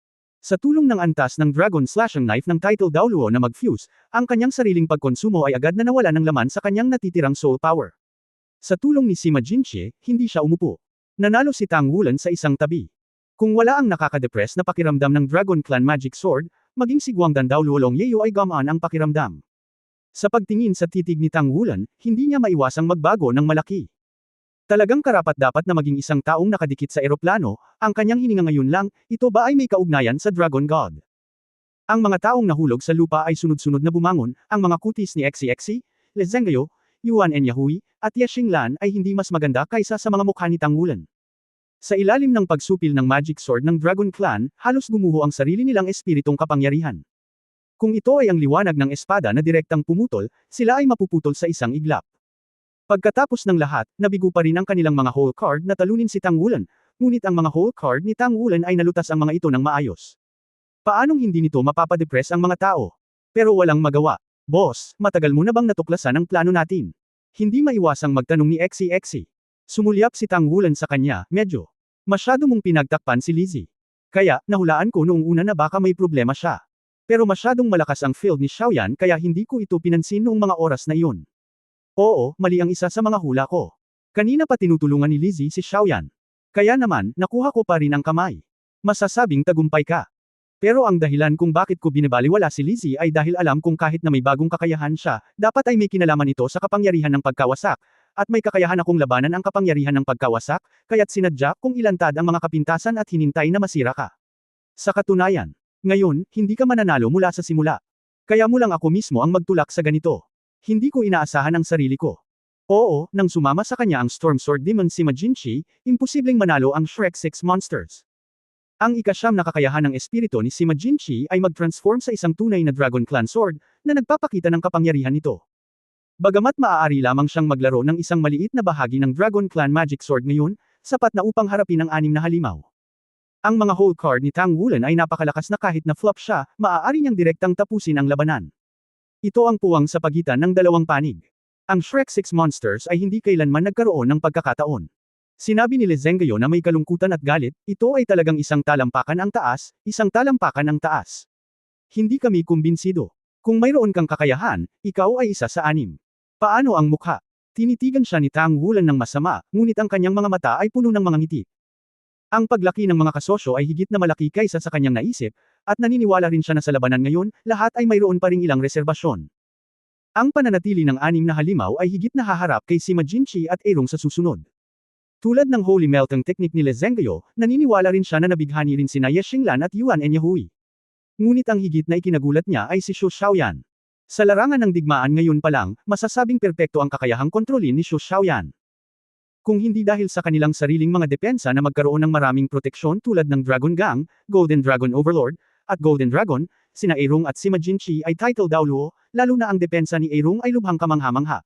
Sa tulong ng antas ng Dragon Slashing Knife ng title Daoluo na mag-fuse, ang kanyang sariling pagkonsumo ay agad na nawala ng laman sa kanyang natitirang soul power. Sa tulong ni Sima Jinchi, hindi siya umupo. Nanalo si Tang Wulan sa isang tabi. Kung wala ang nakaka-depress na pakiramdam ng Dragon Clan Magic Sword, maging si Guangdan Daoluo Long Yeo ay gamaan ang pakiramdam. Sa pagtingin sa titig ni Tang Wulan, hindi niya maiwasang magbago ng malaki. Talagang karapat-dapat na maging isang taong nakadikit sa eroplano, ang kanyang hininga ngayon lang, ito ba ay may kaugnayan sa Dragon God? Ang mga taong nahulog sa lupa ay sunod-sunod na bumangon, ang mga kutis ni Xi, Lezengyo, Yuan Enyahui, at Ye Xinglan ay hindi mas maganda kaysa sa mga mukha ni Tang Wulan. Sa ilalim ng pagsupil ng Magic Sword ng Dragon Clan, halos gumuho ang sarili nilang espiritong kapangyarihan. Kung ito ay ang liwanag ng espada na direktang pumutol, sila ay mapuputol sa isang iglap. Pagkatapos ng lahat, nabigo pa rin ang kanilang mga whole card na talunin si Tang Wulan, ngunit ang mga whole card ni Tang Wulan ay nalutas ang mga ito ng maayos. Paanong hindi nito mapapadepress ang mga tao? Pero walang magawa. Boss, matagal mo na bang natuklasan ang plano natin? Hindi maiwasang magtanong ni Xi. Sumulyap si Tang Wulan sa kanya, medyo. Masyado mong pinagtakpan si Lizzi. Kaya, nahulaan ko noong una na baka may problema siya. Pero masyadong malakas ang field ni Xiaoyan kaya hindi ko ito pinansin noong mga oras na iyon. Oo, mali ang isa sa mga hula ko. Kanina pa tinutulungan ni Lizzi si Xiaoyan. Kaya naman, nakuha ko pa rin ang kamay. Masasabing tagumpay ka. Pero ang dahilan kung bakit ko binabaliwala si Lizzi ay dahil alam kong kahit na may bagong kakayahan siya, dapat ay may kinalaman ito sa kapangyarihan ng pagkawasak, at may kakayahan akong labanan ang kapangyarihan ng pagkawasak, kaya't sinadya kong ilantad ang mga kapintasan at hinintay na masira ka. Sa katunayan, ngayon, hindi ka mananalo mula sa simula. Kaya mo lang ako mismo ang magtulak sa ganito. Hindi ko inaasahan ang sarili ko. Oo, nang sumama sa kanya ang Storm Sword Demon Sima Jinchi, imposibleng manalo ang Shrek 6 Monsters. Ang ikasyam na kakayahan ng espiritu ni Sima Jinchi ay mag-transform sa isang tunay na Dragon Clan Sword, na nagpapakita ng kapangyarihan nito. Bagamat maaari lamang siyang maglaro ng isang maliit na bahagi ng Dragon Clan Magic Sword ngayon, sapat na upang harapin ang 6 na halimaw. Ang mga whole card ni Tang Wulan ay napakalakas na kahit na flop siya, maaari niyang direktang tapusin ang labanan. Ito ang puwang sa pagitan ng dalawang panig. Ang Shrek 6 Monsters ay hindi kailanman nagkaroon ng pagkakataon. Sinabi ni Lezengyo na may kalungkutan at galit, ito ay talagang isang talampakan ang taas, isang talampakan ang taas. Hindi kami kumbinsido. Kung mayroon kang kakayahan, ikaw ay isa sa 6. Paano ang mukha? Tinitigan siya ni Tang Wulan ng masama, ngunit ang kanyang mga mata ay puno ng mga ngiti. Ang paglaki ng mga kasosyo ay higit na malaki kaysa sa kanyang naisip, at naniniwala rin siya na sa labanan ngayon, lahat ay mayroon pa ring ilang reserbasyon. Ang pananatili ng 6 na halimaw ay higit na haharap kay Sima Jinchi at Erong sa susunod. Tulad ng Holy Melting Technique ni Lezengyo, naniniwala rin siya na nabighani rin sina Ye Xinglan at Yuan Enyahui. Ngunit ang higit na ikinagulat niya ay si Shu Xiaoyan. Sa larangan ng digmaan ngayon pa lang, masasabing perpekto ang kakayahang kontrolin ni Shu Xiaoyan. Kung hindi dahil sa kanilang sariling mga depensa na magkaroon ng maraming proteksyon tulad ng Dragon Gang, Golden Dragon Overlord, at Golden Dragon, sina Erong at Sima Jinchi ay title Daoluo, lalo na ang depensa ni Erong ay lubhang kamangha-mangha.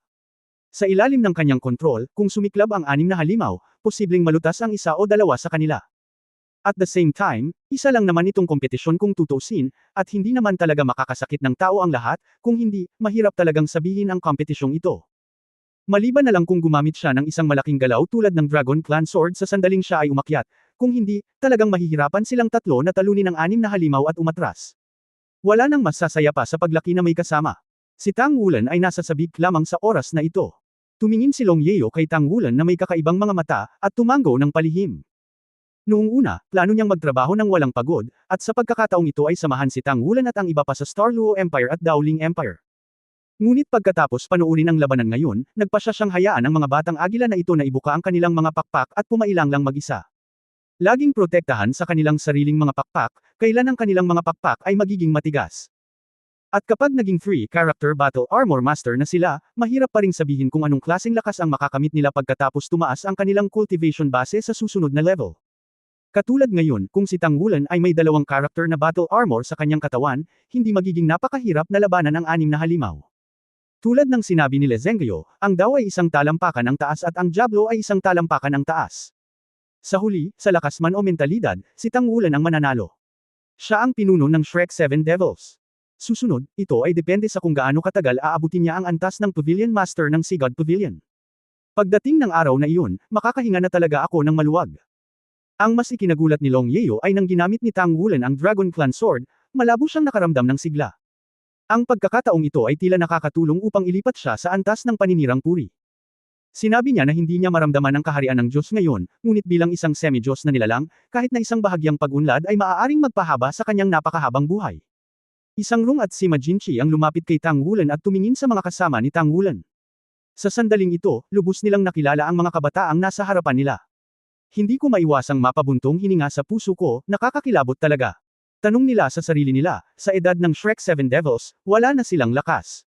Sa ilalim ng kanyang kontrol, kung sumiklab ang 6 na halimaw, posibleng malutas ang isa o dalawa sa kanila. At the same time, isa lang naman itong kompetisyon kung tutuusin, at hindi naman talaga makakasakit ng tao ang lahat, kung hindi, mahirap talagang sabihin ang kompetisyong ito. Maliban na lang kung gumamit siya ng isang malaking galaw tulad ng Dragon Clan Sword sa sandaling siya ay umakyat, Kung hindi, talagang mahihirapan silang tatlo na talunin ang 6 na halimaw at umatras. Wala nang mas sasaya pa sa paglaki na may kasama. Si Tang Wulan ay nasa sabik lamang sa oras na ito. Tumingin si Long Yeo kay Tang Wulan na may kakaibang mga mata, at tumanggo ng palihim. Noong una, plano niyang magtrabaho ng walang pagod, at sa pagkakataong ito ay samahan si Tang Wulan at ang iba pa sa Starluo Empire at Dowling Empire. Ngunit pagkatapos panoorin ang labanan ngayon, nagpasya siyang hayaan ang mga batang agila na ito na ibuka ang kanilang mga pakpak at pumailang lang mag-isa. Laging protektahan sa kanilang sariling mga pakpak, kailan ang kanilang mga pakpak ay magiging matigas. At kapag naging 3-character battle armor master na sila, mahirap pa ring sabihin kung anong klaseng lakas ang makakamit nila pagkatapos tumaas ang kanilang cultivation base sa susunod na level. Katulad ngayon, kung si Tang Wulan ay may 2 character na battle armor sa kanyang katawan, hindi magiging napakahirap na labanan ang 6 na halimaw. Tulad ng sinabi ni Lezengyo, ang Dao ay isang talampakan ang taas at ang Diablo ay isang talampakan ang taas. Sa huli, sa lakas man o mentalidad, si Tang Wulan ang mananalo. Siya ang pinuno ng Shrek 7 Devils. Susunod, ito ay depende sa kung gaano katagal aabutin niya ang antas ng Pavilion Master ng Sigad Pavilion. Pagdating ng araw na iyon, makakahinga na talaga ako ng maluwag. Ang mas ikinagulat ni Long Yeo ay nang ginamit ni Tang Wulan ang Dragon Clan Sword, malabo siyang nakaramdam ng sigla. Ang pagkakataong ito ay tila nakakatulong upang ilipat siya sa antas ng paninirang puri. Sinabi niya na hindi niya maramdaman ang kaharian ng Diyos ngayon, ngunit bilang isang semi-Diyos na nilalang, kahit na isang bahagyang pag-unlad ay maaaring magpahaba sa kanyang napakahabang buhay. Isang Rung at si Majinchi ang lumapit kay Tang Wulan at tumingin sa mga kasama ni Tang Wulan. Sa sandaling ito, lubos nilang nakilala ang mga kabataang nasa harapan nila. Hindi ko maiwasang mapabuntong hininga sa puso ko, nakakakilabot talaga. Tanong nila sa sarili nila, sa edad ng Shrek 7 Devils, wala na silang lakas.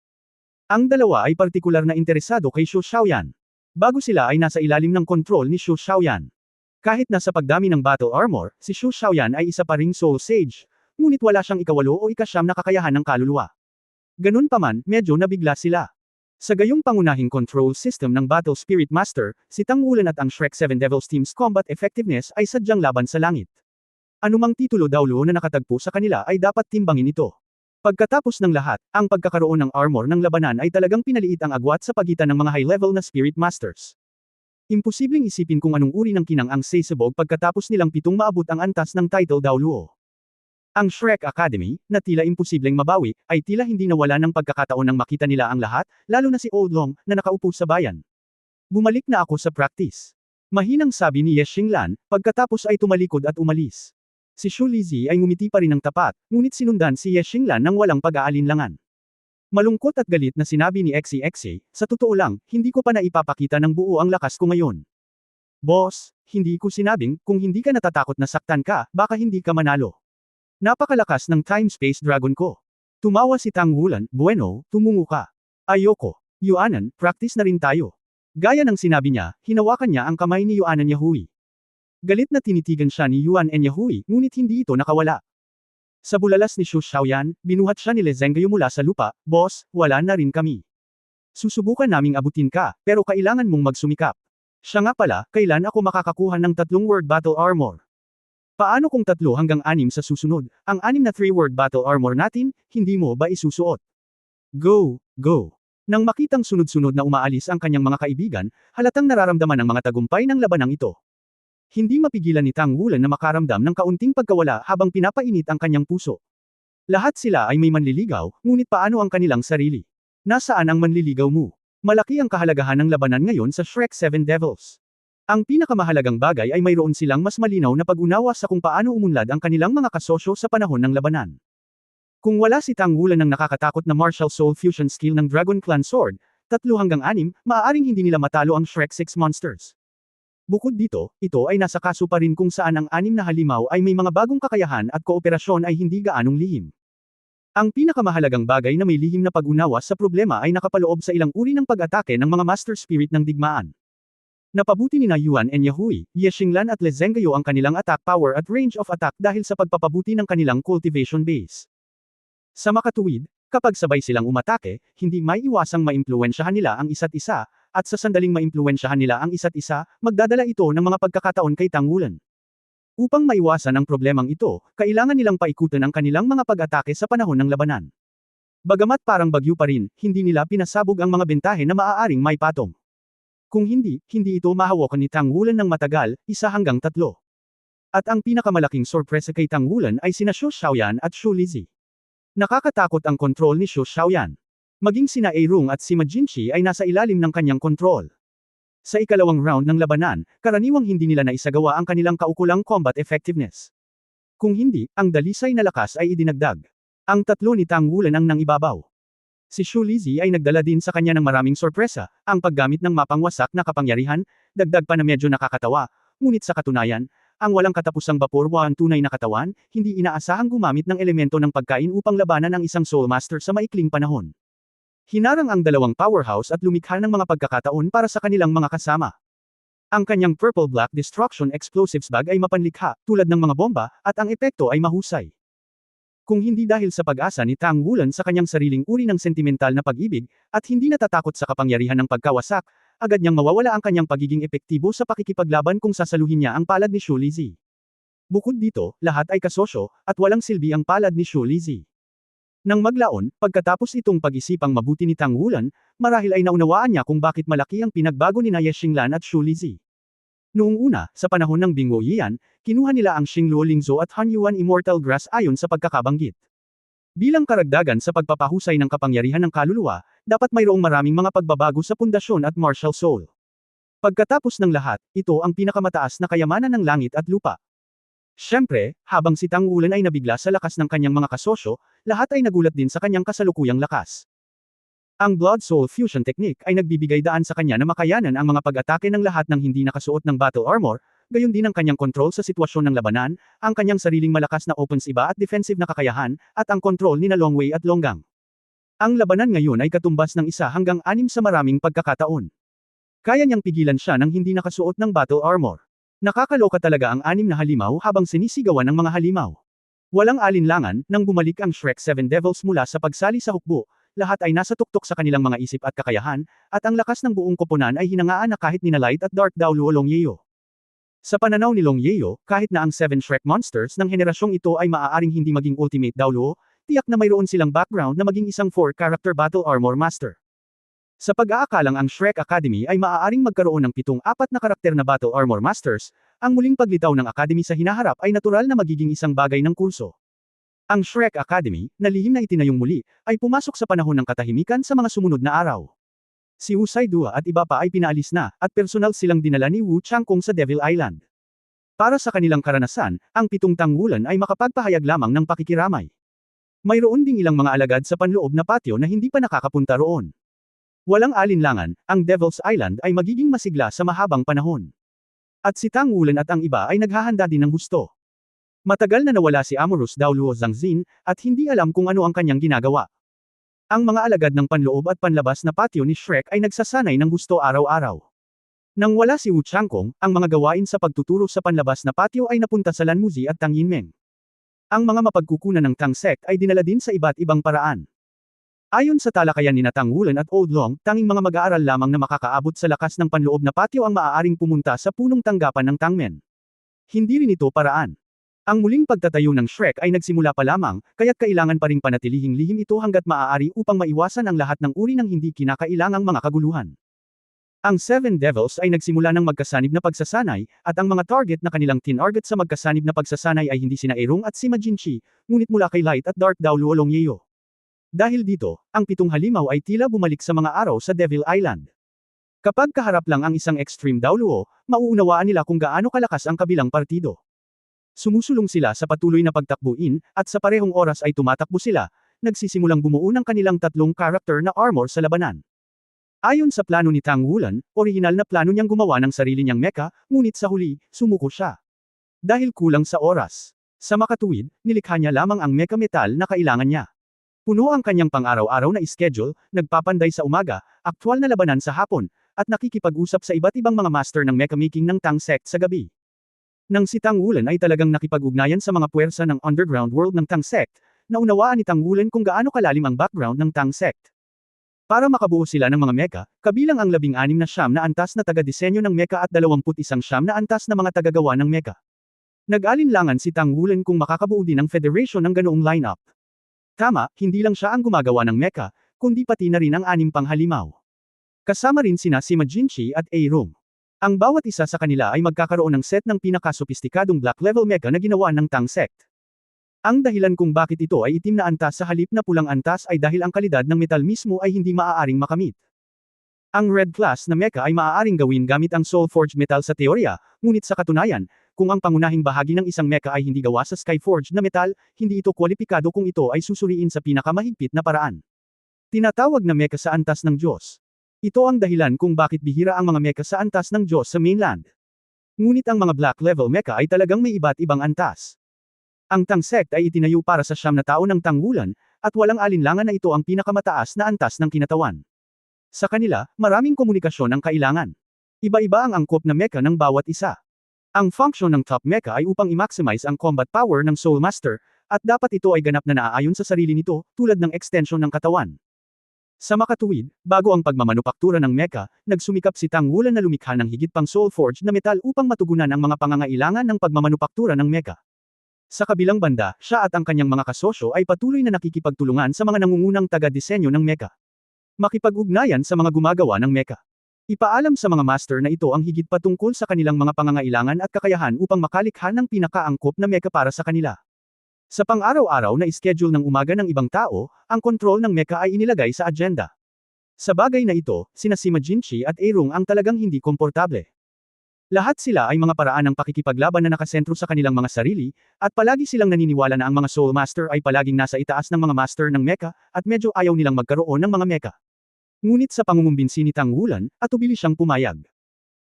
Ang dalawa ay partikular na interesado kay Xu Xiaoyan. Bago sila ay nasa ilalim ng kontrol ni Xu Xiaoyan. Kahit na sa pagdami ng battle armor, si Xu Xiaoyan ay isa pa ring Soul Sage, ngunit wala siyang ikawalo o ikasyam na kakayahan ng kaluluwa. Ganun pa man, medyo nabigla sila. Sa gayong pangunahing control system ng Battle Spirit Master, si Tang Wulan at ang Shrek 7 Devils Team's combat effectiveness ay sadyang laban sa langit. Anumang titulo Dowluo na nakatagpo sa kanila ay dapat timbangin ito. Pagkatapos ng lahat, ang pagkakaroon ng armor ng labanan ay talagang pinaliit ang agwat sa pagitan ng mga high-level na Spirit Masters. Imposibleng isipin kung anong uri ng kinang ang Seisabog pagkatapos nilang 7 maabot ang antas ng title Dowluo. Ang Shrek Academy, na tila imposibleng mabawi, ay tila hindi nawala ng pagkakataon nang makita nila ang lahat, lalo na si Old Long, na nakaupo sa bayan. Bumalik na ako sa practice. Mahinang sabi ni Ye Xinglan, pagkatapos ay tumalikod at umalis. Si Xu Lizi ay ngumiti pa rin ng tapat, ngunit sinundan si Ye Xinglan ng walang pag-aalinlangan. Malungkot at galit na sinabi ni XCXA, sa totoo lang, hindi ko pa naipapakita ng buo ang lakas ko ngayon. Boss, hindi ko sinabing, kung hindi ka natatakot na saktan ka, baka hindi ka manalo. Napakalakas ng time-space dragon ko. Tumawa si Tang Wulan, bueno, tumungo ka. Ayoko. Yuanan, practice na rin tayo. Gaya ng sinabi niya, hinawakan niya ang kamay ni Yuanan Yahui. Galit na tinitigan siya ni Yuan and Yahui, ngunit hindi ito nakawala. Sa bulalas ni Xu Xiaoyan, binuhat siya ni Lezengyo mula sa lupa, boss, wala na rin kami. Susubukan naming abutin ka, pero kailangan mong magsumikap. Siya nga pala, kailan ako makakakuha ng 3 word battle armor? Paano kung 3 hanggang 6 sa susunod, ang 6 na 3-word battle armor natin, hindi mo ba isusuot? Go, go. Nang makitang sunod-sunod na umaalis ang kanyang mga kaibigan, halatang nararamdaman ang mga tagumpay ng labanang ito. Hindi mapigilan ni Tang Wulan na makaramdam ng kaunting pagkawala habang pinapainit ang kanyang puso. Lahat sila ay may manliligaw, ngunit paano ang kanilang sarili? Nasaan ang manliligaw mo? Malaki ang kahalagahan ng labanan ngayon sa Shrek 7 Devils. Ang pinakamahalagang bagay ay mayroon silang mas malinaw na pag-unawa sa kung paano umunlad ang kanilang mga kasosyo sa panahon ng labanan. Kung wala si Tang Wulan ng nakakatakot na martial soul fusion skill ng Dragon Clan Sword, 3 hanggang 6, maaaring hindi nila matalo ang Shrek 6 monsters. Bukod dito, ito ay nasa kaso pa rin kung saan ang 6 na halimaw ay may mga bagong kakayahan at kooperasyon ay hindi gaanong lihim. Ang pinakamahalagang bagay na may lihim na pag-unawa sa problema ay nakapaloob sa ilang uri ng pag-atake ng mga Master Spirit ng digmaan. Napabuti ni na Yuan and Yahui, Ye Xinglan at Lezengyo ang kanilang attack power at range of attack dahil sa pagpapabuti ng kanilang cultivation base. Sa makatuwid, kapag sabay silang umatake, hindi maiiwasang maimpluwensyahan nila ang isa't isa, at sa sandaling maimpluwensyahan nila ang isa't isa, magdadala ito ng mga pagkakataon kay Tang Wulan. Upang maiwasan ang problemang ito, kailangan nilang paikutan ang kanilang mga pag-atake sa panahon ng labanan. Bagamat parang bagyo pa rin, hindi nila pinasabog ang mga bentahe na maaaring maipatong. Kung hindi ito mahawakan ni Tang Wulan ng matagal, 1 hanggang 3. At ang pinakamalaking sorpresa kay Tang Wulan ay sina Xu Xiaoyan at Xu Lizhi. Nakakatakot ang kontrol ni Xu Xiaoyan. Maging sina A Rong at si Ma Jinqi ay nasa ilalim ng kanyang kontrol. Sa ikalawang round ng labanan, karaniwang hindi nila naisagawa ang kanilang kaukulang combat effectiveness. Kung hindi, ang dalisay na lakas ay idinagdag. Ang tatlo ni Tang Wulan ang nangibabaw. Si Xu Lizhi ay nagdala din sa kanya ng maraming sorpresa, ang paggamit ng mapang wasak na kapangyarihan, dagdag pa na medyo nakakatawa, ngunit sa katunayan, ang walang katapusang bapor ang tunay na katawan, hindi inaasahang gumamit ng elemento ng pagkain upang labanan ang isang Soul Master sa maikling panahon. Hinarang ang dalawang powerhouse at lumikha ng mga pagkakataon para sa kanilang mga kasama. Ang kanyang Purple Black Destruction Explosives Bag ay mapanlikha, tulad ng mga bomba, at ang epekto ay mahusay. Kung hindi dahil sa pag-asa ni Tang Wulan sa kanyang sariling uri ng sentimental na pag-ibig, at hindi natatakot sa kapangyarihan ng pagkawasak, agad niyang mawawala ang kanyang pagiging epektibo sa pakikipaglaban kung sasaluhin niya ang palad ni Xu Lizhi. Bukod dito, lahat ay kasosyo, at walang silbi ang palad ni Xu Lizhi. Nang maglaon, pagkatapos itong pag-isipang mabuti ni Tang Wulan, marahil ay naunawaan niya kung bakit malaki ang pinagbago ni Ye Xinglan at Xu Lizhi. Noong una, sa panahon ng Bingwo Yian, kinuha nila ang Xingluo Lingzhou at Han Yuan Immortal Grass ayon sa pagkakabanggit. Bilang karagdagan sa pagpapahusay ng kapangyarihan ng kaluluwa, dapat mayroong maraming mga pagbabago sa pundasyon at martial soul. Pagkatapos ng lahat, ito ang pinakamataas na kayamanan ng langit at lupa. Siyempre, habang si Tang Wulan ay nabigla sa lakas ng kanyang mga kasosyo, lahat ay nagulat din sa kanyang kasalukuyang lakas. Ang Blood Soul Fusion Technique ay nagbibigay daan sa kanya na makayanan ang mga pag-atake ng lahat ng hindi nakasuot ng battle armor, gayon din ang kanyang kontrol sa sitwasyon ng labanan, ang kanyang sariling malakas na offensive at defensive na kakayahan, at ang kontrol ni na Long Wei at Longgang. Ang labanan ngayon ay katumbas ng 1 hanggang 6 sa maraming pagkakataon. Kaya niyang pigilan siya ng hindi nakasuot ng battle armor. Nakakaloka talaga ang 6 na halimaw habang sinisigawan ng mga halimaw. Walang alinlangan, nang bumalik ang Shrek 7 Devils mula sa pagsali sa hukbo, lahat ay nasa tuktok sa kanilang mga isip at kakayahan, at ang lakas ng buong koponan ay hinangaan na kahit ni Light at Dark Daoluo Long Yeo. Sa pananaw ni Long Yeo, kahit na ang 7 Shrek monsters ng henerasyong ito ay maaaring hindi maging Ultimate Daoluo, tiyak na mayroon silang background na maging isang 4-character Battle Armor Master. Sa pag-aakalang ang Shrek Academy ay maaaring magkaroon ng 7-4 na karakter na Battle Armor Masters, ang muling paglitaw ng Academy sa hinaharap ay natural na magiging isang bagay ng kurso. Ang Shrek Academy, na lihim na itinayong muli, ay pumasok sa panahon ng katahimikan sa mga sumunod na araw. Si Wu Saidua at iba pa ay pinaalis na, at personal silang dinala ni Wu Changkong sa Devil Island. Para sa kanilang karanasan, ang 7 Tang Wulan ay makapagpahayag lamang ng pakikiramay. Mayroon ding ilang mga alagad sa panloob na patio na hindi pa nakakapunta roon. Walang alinlangan, ang Devil's Island ay magiging masigla sa mahabang panahon. At si Tang Wulan at ang iba ay naghahanda din ng husto. Matagal na nawala si Amorous Daoluo Zhangzin, at hindi alam kung ano ang kanyang ginagawa. Ang mga alagad ng panloob at panlabas na patio ni Shrek ay nagsasanay ng husto araw-araw. Nang wala si Wu Changkong, ang mga gawain sa pagtuturo sa panlabas na patio ay napunta sa Lanmuzi at Tang Yinmeng. Ang mga mapagkukunan ng Tang Sect ay dinala din sa iba't ibang paraan. Ayon sa talakayan ni Tang Wulan at Old Long, tanging mga mag-aaral lamang na makakaabot sa lakas ng panloob na patio ang maaaring pumunta sa punong tanggapan ng Tangmen. Hindi rin ito paraan. Ang muling pagtatayo ng Shrek ay nagsimula pa lamang, kaya't kailangan pa ring panatilihing lihim ito hanggat maaari upang maiwasan ang lahat ng uri ng hindi kinakailangang mga kaguluhan. Ang 7 Devils ay nagsimula ng magkasanib na pagsasanay, at ang mga target na kanilang tinarget sa magkasanib na pagsasanay ay hindi sina A Rong at si Ma Jinqi, ngunit mula kay Light at Dark Daoluo Long Yeo. Dahil dito, ang 7 halimaw ay tila bumalik sa mga araw sa Devil Island. Kapag kaharap lang ang isang extreme Daoluo, mauunawaan nila kung gaano kalakas ang kabilang partido. Sumusulong sila sa patuloy na pagtakbuin, at sa parehong oras ay tumatakbo sila, nagsisimulang bumuo ng kanilang 3 character na armor sa labanan. Ayon sa plano ni Tang Wulan, orihinal na plano niyang gumawa ng sarili niyang mecha, ngunit sa huli, sumuko siya. Dahil kulang sa oras. Sa makatuwid, nilikha niya lamang ang mecha metal na kailangan niya. Puno ang kanyang pang-araw-araw na schedule, nagpapanday sa umaga, aktwal na labanan sa hapon, at nakikipag-usap sa iba't ibang mga master ng mecha making ng Tang Sect sa gabi. Nang si Tang Wulan ay talagang nakipag-ugnayan sa mga puwersa ng underground world ng Tang Sect, naunawaan ni Tang Wulan kung gaano kalalim ang background ng Tang Sect. Para makabuo sila ng mga mecha, kabilang ang 16 na siyam na antas na taga-disenyo ng mecha at 21 siyam na antas na mga tagagawa ng mecha. Nag-alinlangan si Tang Wulan kung makakabuo din ng federation ng ganoong lineup. Tama, hindi lang siya ang gumagawa ng mecha, kundi pati na rin ang 6 pang halimaw. Kasama rin sina si Ma Jinqi at A Rong. Ang bawat isa sa kanila ay magkakaroon ng set ng pinakasopistikadong black level mecha na ginawa ng Tang Sect. Ang dahilan kung bakit ito ay itim na antas sa halip na pulang antas ay dahil ang kalidad ng metal mismo ay hindi maaaring makamit. Ang red class na mecha ay maaaring gawin gamit ang Soulforged metal sa teorya, ngunit sa katunayan, kung ang pangunahing bahagi ng isang mecha ay hindi gawa sa Skyforged na metal, hindi ito kwalipikado kung ito ay susuriin sa pinakamahigpit na paraan. Tinatawag na mecha sa antas ng Diyos. Ito ang dahilan kung bakit bihira ang mga mecha sa antas ng Diyos sa mainland. Ngunit ang mga black level mecha ay talagang may iba't ibang antas. Ang Tang Sect ay itinayo para sa 9 na tao ng tanggulan, at walang alinlangan na ito ang pinakamataas na antas ng kinatawan. Sa kanila, maraming komunikasyon ang kailangan. Iba-iba ang angkop na mecha ng bawat isa. Ang function ng top mecha ay upang i-maximize ang combat power ng Soul Master, at dapat ito ay ganap na naaayon sa sarili nito, tulad ng extension ng katawan. Sa makatuwid, bago ang pagmamanupaktura ng mecha, nagsumikap si Tang Wulan na lumikha ng higit pang Soulforged na metal upang matugunan ang mga pangangailangan ng pagmamanupaktura ng mecha. Sa kabilang banda, siya at ang kanyang mga kasosyo ay patuloy na nakikipagtulungan sa mga nangungunang taga-disenyo ng mecha. Makipag-ugnayan sa mga gumagawa ng mecha. Ipaalam sa mga master na ito ang higit pa tungkol sa kanilang mga pangangailangan at kakayahan upang makalikha ng pinakaangkop na mecha para sa kanila. Sa pang-araw-araw na ischedule ng umaga ng ibang tao, ang kontrol ng mecha ay inilagay sa agenda. Sa bagay na ito, sina Sima Jinchi at Aerong ang talagang hindi komportable. Lahat sila ay mga paraan ng pakikipaglaban na nakasentro sa kanilang mga sarili, at palagi silang naniniwala na ang mga Soul Master ay palaging nasa itaas ng mga master ng mecha, at medyo ayaw nilang magkaroon ng mga mecha. Ngunit sa pangungumbinsi ni Tang Wulan, atubili siyang pumayag.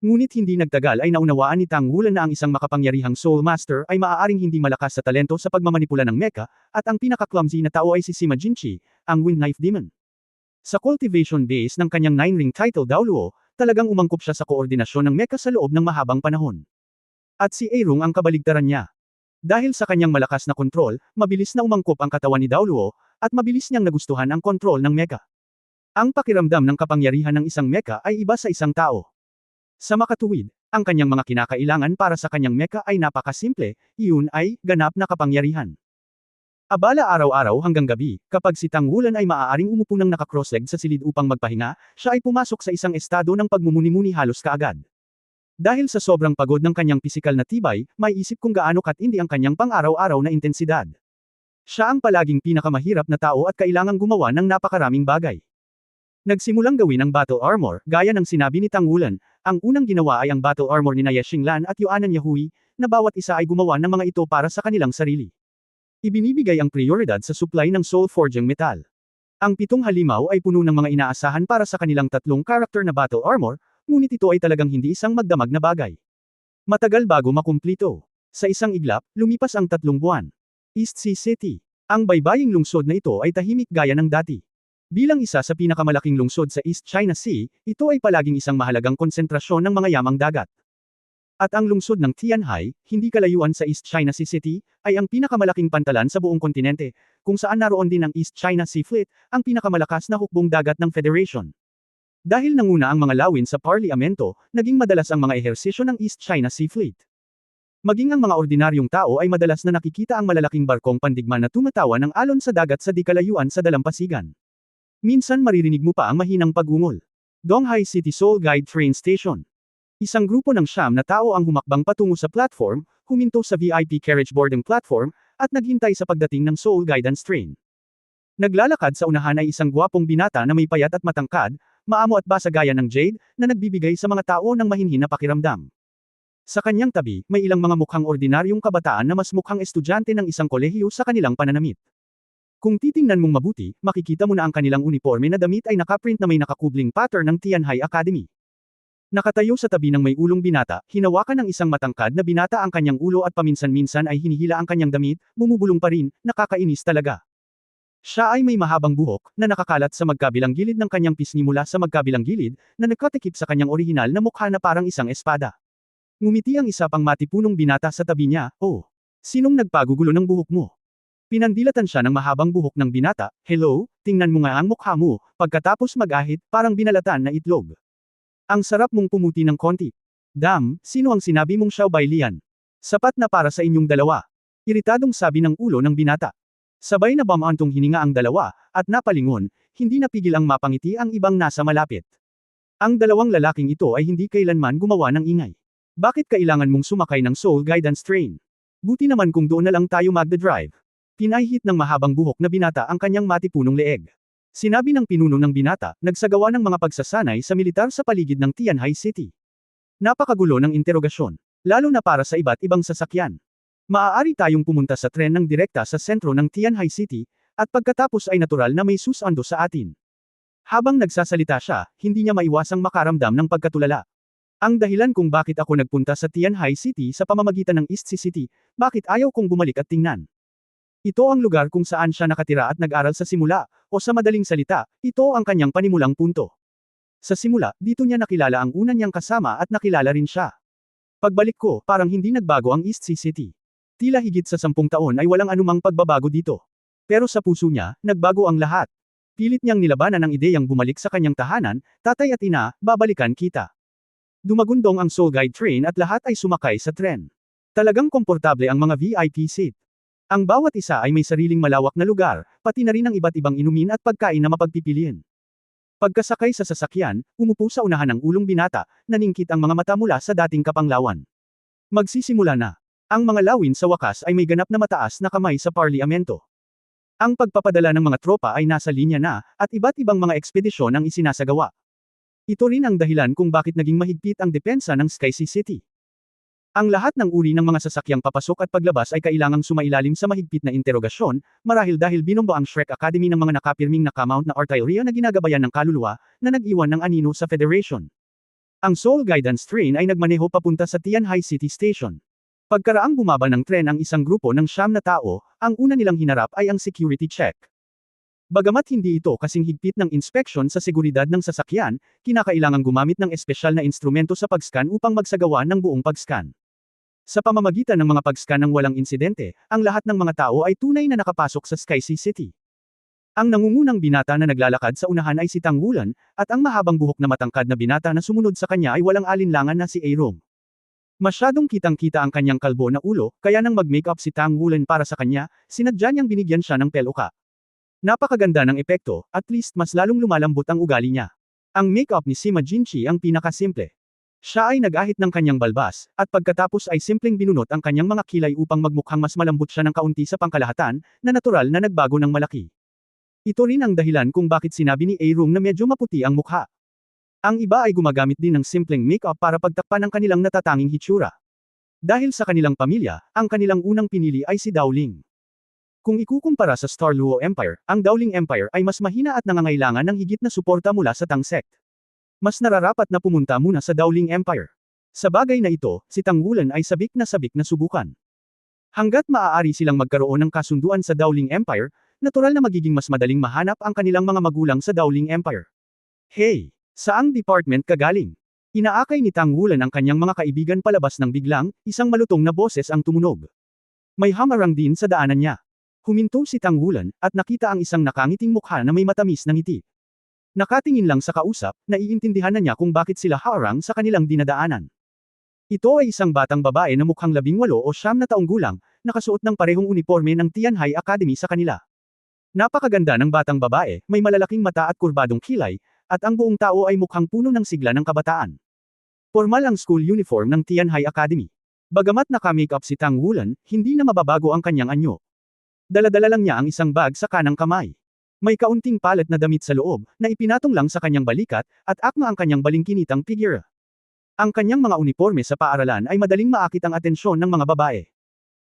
Ngunit hindi nagtagal ay naunawaan ni Tang Wulan na ang isang makapangyarihang Soul Master ay maaaring hindi malakas sa talento sa pagmamanipula ng mecha, at ang pinaka-clumsy na tao ay si Sima Jinchi, ang Wind Knife Demon. Sa cultivation base ng kanyang 9-ring title Daoluo, talagang umangkop siya sa koordinasyon ng mecha sa loob ng mahabang panahon. At si Aerong ang kabaligtaran niya. Dahil sa kanyang malakas na kontrol, mabilis na umangkop ang katawan ni Daoluo, at mabilis niyang nagustuhan ang kontrol ng mecha. Ang pakiramdam ng kapangyarihan ng isang mecha ay iba sa isang tao. Sa makatuwid, ang kanyang mga kinakailangan para sa kanyang mecha ay napakasimple, iyon ay ganap na kapangyarihan. Abala araw-araw hanggang gabi, kapag si Tang Wulan ay maaaring umupo ng naka-cross-legged sa silid upang magpahinga, siya ay pumasok sa isang estado ng pagmumuni-muni halos kaagad. Dahil sa sobrang pagod ng kanyang pisikal na tibay, may isip kung gaano katindi ang kanyang pang-araw-araw na intensidad. Siya ang palaging pinakamahirap na tao at kailangang gumawa ng napakaraming bagay. Nagsimulang gawin ang battle armor, gaya ng sinabi ni Tang Wulan, ang unang ginawa ay ang battle armor ni Ye Xinglan at Yuanan Yahui, na bawat isa ay gumawa ng mga ito para sa kanilang sarili. Ibinibigay ang prioridad sa supply ng Soulforging metal. Ang 7 halimaw ay puno ng mga inaasahan para sa kanilang 3 character na battle armor, ngunit ito ay talagang hindi isang magdamag na bagay. Matagal bago makumplito. Sa isang iglap, lumipas ang 3 buwan. East Sea City. Ang baybaying lungsod na ito ay tahimik gaya ng dati. Bilang isa sa pinakamalaking lungsod sa East China Sea, ito ay palaging isang mahalagang konsentrasyon ng mga yamang dagat. At ang lungsod ng Tianhai, hindi kalayuan sa East China Sea City, ay ang pinakamalaking pantalan sa buong kontinente, kung saan naroon din ang East China Sea Fleet, ang pinakamalakas na hukbong dagat ng Federation. Dahil nanguna ang mga lawin sa Parliamento, naging madalas ang mga ehersisyo ng East China Sea Fleet. Maging ang mga ordinaryong tao ay madalas na nakikita ang malalaking barkong pandigma na tumatawa ng alon sa dagat sa di kalayuan sa dalampasigan. Minsan maririnig mo pa ang mahinang pag-ungol. Donghai City Seoul Guide Train Station. Isang grupo ng 9 na tao ang humakbang patungo sa platform, huminto sa VIP carriage boarding platform, at naghintay sa pagdating ng Seoul Guidance Train. Naglalakad sa unahan ay isang gwapong binata na may payat at matangkad, maamo at basa gaya ng jade, na nagbibigay sa mga tao ng mahinhin na pakiramdam. Sa kanyang tabi, may ilang mga mukhang ordinaryong kabataan na mas mukhang estudyante ng isang kolehiyo sa kanilang pananamit. Kung titingnan mong mabuti, makikita mo na ang kanilang uniforme na damit ay nakaprint na may nakakubling pattern ng Tianhai Academy. Nakatayo sa tabi ng may ulong binata, hinawakan ng isang matangkad na binata ang kanyang ulo at paminsan-minsan ay hinihila ang kanyang damit, bumubulong pa rin, nakakainis talaga. Siya ay may mahabang buhok, na nakakalat sa magkabilang gilid ng kanyang pisngi mula sa magkabilang gilid, na nagkatikip sa kanyang orihinal na mukha na parang isang espada. Ngumiti ang isa pang matipunong binata sa tabi niya, "Oh, sinong nagpagugulo ng buhok mo?" Pinandilatan siya ng mahabang buhok ng binata, "Hello, tingnan mo nga ang mukha mo," pagkatapos mag-ahit, parang binalatan na itlog. "Ang sarap mong pumuti ng konti." "Damn, sino ang sinabi mong Xiao Bailian? Sapat na para sa inyong dalawa." Iritadong sabi ng ulo ng binata. Sabay na bumantong hininga ang dalawa, at napalingon, hindi napigil ang mapangiti ang ibang nasa malapit. Ang dalawang lalaking ito ay hindi kailanman gumawa ng ingay. Bakit kailangan mong sumakay ng Soul Guidance Train? Buti naman kung doon na lang tayo magdadrive. Pinahihit ng mahabang buhok na binata ang kanyang matipunong leeg. Sinabi ng pinuno ng binata, nagsagawa ng mga pagsasanay sa militar sa paligid ng Tianhai City. Napakagulo ng interogasyon, lalo na para sa iba't ibang sasakyan. Maaari tayong pumunta sa tren ng direkta sa sentro ng Tianhai City, at pagkatapos ay natural na may susando sa atin. Habang nagsasalita siya, hindi niya maiwasang makaramdam ng pagkatulala. Ang dahilan kung bakit ako nagpunta sa Tianhai City sa pamamagitan ng East Sea City, bakit ayaw kong bumalik at tingnan. Ito ang lugar kung saan siya nakatira at nag-aral sa simula, o sa madaling salita, ito ang kanyang panimulang punto. Sa simula, dito niya nakilala ang una niyang kasama at nakilala rin siya. Pagbalik ko, parang hindi nagbago ang East Sea City. Tila higit sa 10 taon ay walang anumang pagbabago dito. Pero sa puso niya, nagbago ang lahat. Pilit niyang nilabanan ang ideyang bumalik sa kanyang tahanan, tatay at ina, babalikan kita. Dumagundong ang Soul Guide train at lahat ay sumakay sa tren. Talagang komportable ang mga VIP seat. Ang bawat isa ay may sariling malawak na lugar, pati na rin ang iba't ibang inumin at pagkain na mapagpipilian. Pagkasakay sa sasakyan, umupo sa unahan ng ulong binata, naningkit ang mga mata mula sa dating kapanglawan. Magsisimula na. Ang mga lawin sa wakas ay may ganap na mataas na kamay sa parliamento. Ang pagpapadala ng mga tropa ay nasa linya na, at iba't ibang mga ekspedisyon ang isinasagawa. Ito rin ang dahilan kung bakit naging mahigpit ang depensa ng Sky Sea City. Ang lahat ng uri ng mga sasakyang papasok at paglabas ay kailangang sumailalim sa mahigpit na interogasyon, marahil dahil binombo ang Shrek Academy ng mga nakapirming nakamount na artillery na ginagabayan ng kaluluwa, na nag-iwan ng anino sa Federation. Ang Soul Guidance Train ay nagmaneho papunta sa Tianhai City Station. Pagkaraang bumaba ng tren ang isang grupo ng 9 na tao, ang una nilang hinarap ay ang security check. Bagamat hindi ito kasing higpit ng inspeksyon sa seguridad ng sasakyan, kinakailangang gumamit ng espesyal na instrumento sa pag-scan upang magsagawa ng buong pag-scan. Sa pamamagitan ng mga pag-scan ng walang insidente, ang lahat ng mga tao ay tunay na nakapasok sa Sky Sea City. Ang nangungunang binata na naglalakad sa unahan ay si Tang Wulan, at ang mahabang buhok na matangkad na binata na sumunod sa kanya ay walang alinlangan na si Airong. Masyadong kitang-kita ang kanyang kalbo na ulo, kaya nang mag-makeup si Tang Wulan para sa kanya, sinadya niyang binigyan siya ng peluka. Napakaganda ng epekto, at least mas lalong lumalambot ang ugali niya. Ang makeup ni Sima Jinchi ang pinakasimple. Siya ay nag-ahit ng kanyang balbas, at pagkatapos ay simpleng binunot ang kanyang mga kilay upang magmukhang mas malambot siya ng kaunti sa pangkalahatan, na natural na nagbago ng malaki. Ito rin ang dahilan kung bakit sinabi ni Airong na medyo maputi ang mukha. Ang iba ay gumagamit din ng simpleng makeup para pagtakpan ang kanilang natatanging hitsura. Dahil sa kanilang pamilya, ang kanilang unang pinili ay si Dowling. Kung ikukumpara sa Star Luo Empire, ang Dowling Empire ay mas mahina at nangangailangan ng higit na suporta mula sa Tang sect. Mas nararapat na pumunta muna sa Dowling Empire. Sa bagay na ito, si Tang Wulan ay sabik na subukan. Hanggat maaari silang magkaroon ng kasunduan sa Dowling Empire, natural na magiging mas madaling mahanap ang kanilang mga magulang sa Dowling Empire. Hey! Saang department ka galing? Inaakay ni Tang Wulan ang kanyang mga kaibigan palabas ng biglang, isang malutong na boses ang tumunog. May hamarang din sa daanan niya. Huminto si Tang Wulan, at nakita ang isang nakangiting mukha na may matamis na ngiti. Nakatingin lang sa kausap, naiintindihan na niya kung bakit sila haarang sa kanilang dinadaanan. Ito ay isang batang babae na mukhang 18 o 9 na taong gulang, nakasuot ng parehong uniforme ng Tianhai Academy sa kanila. Napakaganda ng batang babae, may malalaking mata at kurbadong kilay, at ang buong tao ay mukhang puno ng sigla ng kabataan. Formal ang school uniform ng Tianhai Academy. Bagamat naka-makeup si Tang Wulan, hindi na mababago ang kanyang anyo. Dala-dala lang niya ang isang bag sa kanang kamay. May kaunting palet na damit sa loob, na ipinatong lang sa kanyang balikat, at akma ang kanyang balingkinitang figura. Ang kanyang mga uniforme sa paaralan ay madaling maakit ang atensyon ng mga babae.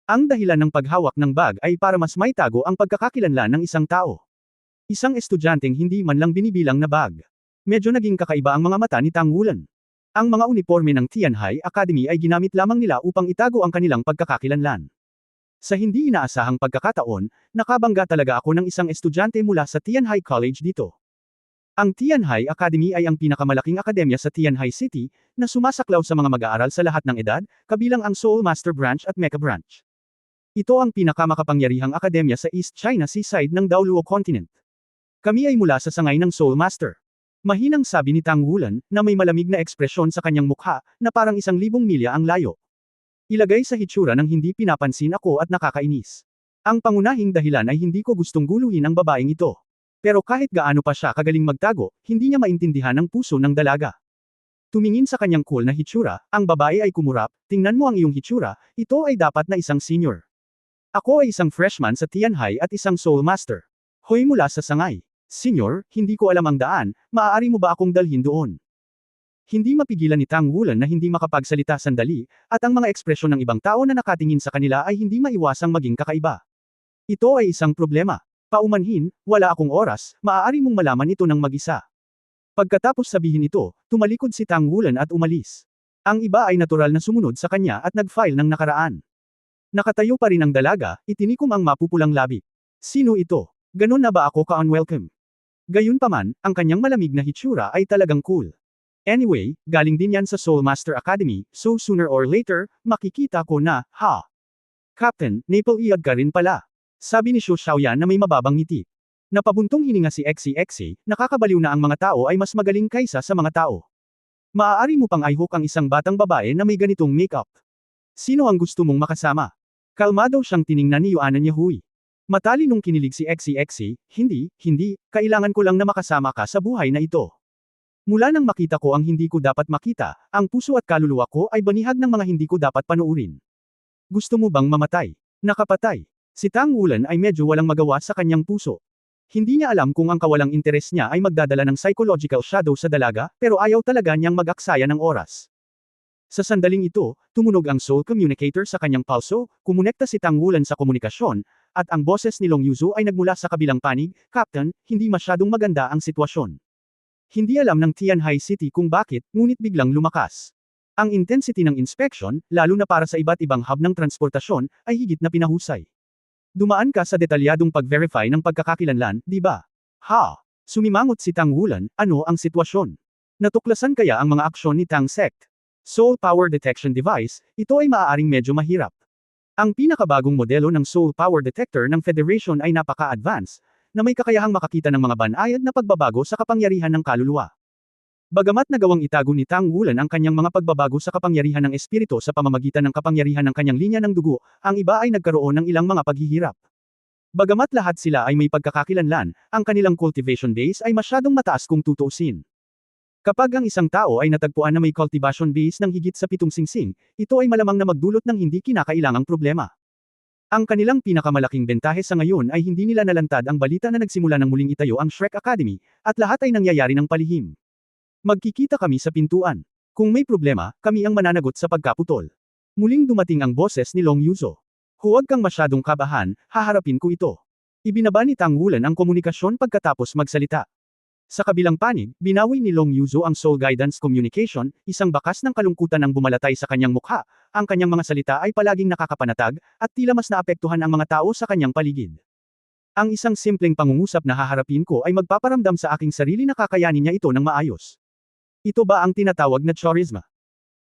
Ang dahilan ng paghawak ng bag ay para mas maitago ang pagkakakilanlan ng isang tao. Isang estudyanteng hindi man lang binibilang na bag. Medyo naging kakaiba ang mga mata ni Tang Wulan. Ang mga uniforme ng Tianhai Academy ay ginamit lamang nila upang itago ang kanilang pagkakakilanlan. Sa hindi inaasahang pagkakataon, nakabangga talaga ako ng isang estudyante mula sa Tianhai College dito. Ang Tianhai Academy ay ang pinakamalaking akademya sa Tianhai City, na sumasaklaw sa mga mag-aaral sa lahat ng edad, kabilang ang Soul Master Branch at Mecha Branch. Ito ang pinakamakapangyarihang akademya sa East China Seaside ng Daoluo Continent. Kami ay mula sa sangay ng Soul Master. Mahinang sabi ni Tang Wulan, na may malamig na ekspresyon sa kanyang mukha, na parang 1,000 milya ang layo. Ilagay sa hitsura ng hindi pinapansin ako at nakakainis. Ang pangunahing dahilan ay hindi ko gustong guluhin ang babaeng ito. Pero kahit gaano pa siya kagaling magtago, hindi niya maintindihan ang puso ng dalaga. Tumingin sa kanyang cool na hitsura, ang babae ay kumurap, tingnan mo ang iyong hitsura, ito ay dapat na isang senior. Ako ay isang freshman sa Tianhai at isang Soul Master. Hoy mula sa sangay. Senior, hindi ko alam ang daan, maaari mo ba akong dalhin doon? Hindi mapigilan ni Tang Wulan na hindi makapagsalita sandali, at ang mga ekspresyon ng ibang tao na nakatingin sa kanila ay hindi maiwasang maging kakaiba. Ito ay isang problema. Paumanhin, wala akong oras, maaari mong malaman ito ng mag-isa. Pagkatapos sabihin ito, tumalikod si Tang Wulan at umalis. Ang iba ay natural na sumunod sa kanya at nag-file ng nakaraan. Nakatayo pa rin ang dalaga, itinikom ang mapupulang labi. Sino ito? Ganon na ba ako ka-unwelcome? Gayunpaman, ang kanyang malamig na hitsura ay talagang cool. Anyway, galing din yan sa Soul Master Academy, so sooner or later, makikita ko na, ha? Captain, naple-iyad ka rin pala. Sabi ni Xu Xiaoyan na may mababang ngiti. Napabuntong hininga si XCXC, nakakabaliw na ang mga tao ay mas magaling kaysa sa mga tao. Maaari mo pang i-hook ang isang batang babae na may ganitong makeup. Sino ang gusto mong makasama? Kalmado siyang tiningnan ni Yuanan Yahui. Matalinong kinilig si XCXC, hindi, kailangan ko lang na makasama ka sa buhay na ito. Mula nang makita ko ang hindi ko dapat makita, ang puso at kaluluwa ko ay banihag ng mga hindi ko dapat panuurin. Gusto mo bang mamatay? Nakapatay. Si Tang Wulan ay medyo walang magawa sa kanyang puso. Hindi niya alam kung ang kawalang interes niya ay magdadala ng psychological shadow sa dalaga, pero ayaw talaga niyang mag-aksaya ng oras. Sa sandaling ito, tumunog ang soul communicator sa kanyang pulso, kumonekta si Tang Wulan sa komunikasyon, at ang boses ni Long Yuzu ay nagmula sa kabilang panig, Captain, hindi masyadong maganda ang sitwasyon. Hindi alam ng Tianhai City kung bakit, ngunit biglang lumakas. Ang intensity ng inspection, lalo na para sa iba't ibang hub ng transportasyon, ay higit na pinahusay. Dumaan ka sa detalyadong pag-verify ng pagkakakilanlan, di ba? Ha? Sumimangot si Tang Wulan, ano ang sitwasyon? Natuklasan kaya ang mga aksyon ni Tang Sect? Soul Power Detection Device, ito ay maaaring medyo mahirap. Ang pinakabagong modelo ng Soul Power Detector ng Federation ay napaka-advanced, na may kakayahang makakita ng mga banayad na pagbabago sa kapangyarihan ng kaluluwa. Bagamat nagawang itago ni Tang Wulan ang kanyang mga pagbabago sa kapangyarihan ng espiritu sa pamamagitan ng kapangyarihan ng kanyang linya ng dugo, ang iba ay nagkaroon ng ilang mga paghihirap. Bagamat lahat sila ay may pagkakakilanlan, ang kanilang cultivation base ay masyadong mataas kung tutuusin. Kapag ang isang tao ay natagpuan na may cultivation base ng higit sa 7 singsing, ito ay malamang na magdulot ng hindi kinakailangang problema. Ang kanilang pinakamalaking bentahe sa ngayon ay hindi nila nalantad ang balita na nagsimula ng muling itayo ang Shrek Academy, at lahat ay nangyayari ng palihim. Magkikita kami sa pintuan. Kung may problema, kami ang mananagot sa pagkaputol. Muling dumating ang boses ni Long Yuzo. Huwag kang masyadong kabahan, haharapin ko ito. Ibinaba ni Tang Wulan ang komunikasyon pagkatapos magsalita. Sa kabilang panig, binawi ni Long Yuzo ang Soul Guidance Communication, isang bakas ng kalungkutan ang bumalatay sa kanyang mukha, ang kanyang mga salita ay palaging nakakapanatag, at tila mas naapektuhan ang mga tao sa kanyang paligid. Ang isang simpleng pangungusap na haharapin ko ay magpaparamdam sa aking sarili na kakayanin niya ito ng maayos. Ito ba ang tinatawag na charisma?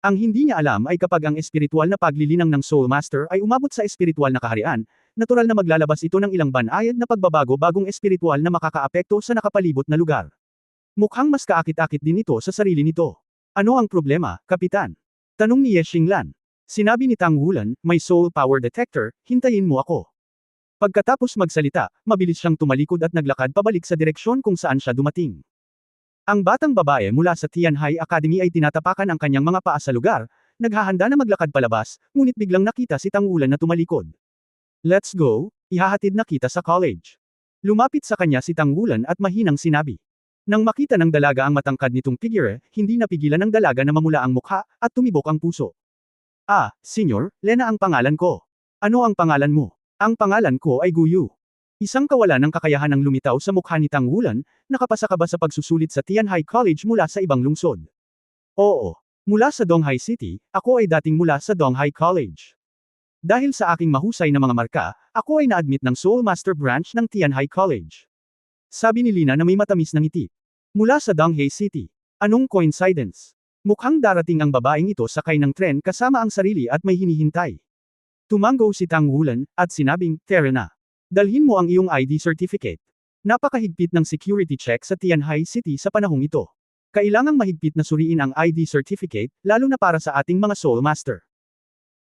Ang hindi niya alam ay kapag ang espiritual na paglilinang ng Soul Master ay umabot sa espiritual na kaharian, natural na maglalabas ito ng ilang banayad na pagbabago bagong espiritual na makakaapekto sa nakapalibot na lugar. Mukhang mas kaakit-akit din ito sa sarili nito. Ano ang problema, Kapitan? Tanong ni Ye Xinglan. Sinabi ni Tang Wulan, may soul power detector, hintayin mo ako. Pagkatapos magsalita, mabilis siyang tumalikod at naglakad pabalik sa direksyon kung saan siya dumating. Ang batang babae mula sa Tianhai Academy ay tinatapakan ang kanyang mga paa sa lugar, naghahanda na maglakad palabas, ngunit biglang nakita si Tang Wulan na tumalikod. Let's go, ihahatid na kita sa college. Lumapit sa kanya si Tang Wulan at mahinang sinabi. Nang makita ng dalaga ang matangkad nitong figure, hindi napigilan ng dalaga na mamula ang mukha, at tumibok ang puso. Ah, Senyor, Lena ang pangalan ko. Ano ang pangalan mo? Ang pangalan ko ay Guyu. Isang kawalan ng kakayahan ang lumitaw sa mukha ni Tang Wulan, nakapasa ka ba sa pagsusulit sa Tianhai College mula sa ibang lungsod? Oo. Mula sa Donghai City, ako ay dating mula sa Donghai College. Dahil sa aking mahusay na mga marka, ako ay na-admit ng Soul Master Branch ng Tianhai College. Sabi ni Lina na may matamis na ngiti. Mula sa Donghai City. Anong coincidence? Mukhang darating ang babaeng ito sakay ng tren kasama ang sarili at may hinihintay. Tumango si Tang Wulan, at sinabing, tara na. Dalhin mo ang iyong ID certificate. Napakahigpit ng security check sa Tianhai City sa panahong ito. Kailangang mahigpit na suriin ang ID certificate, lalo na para sa ating mga Soul Master.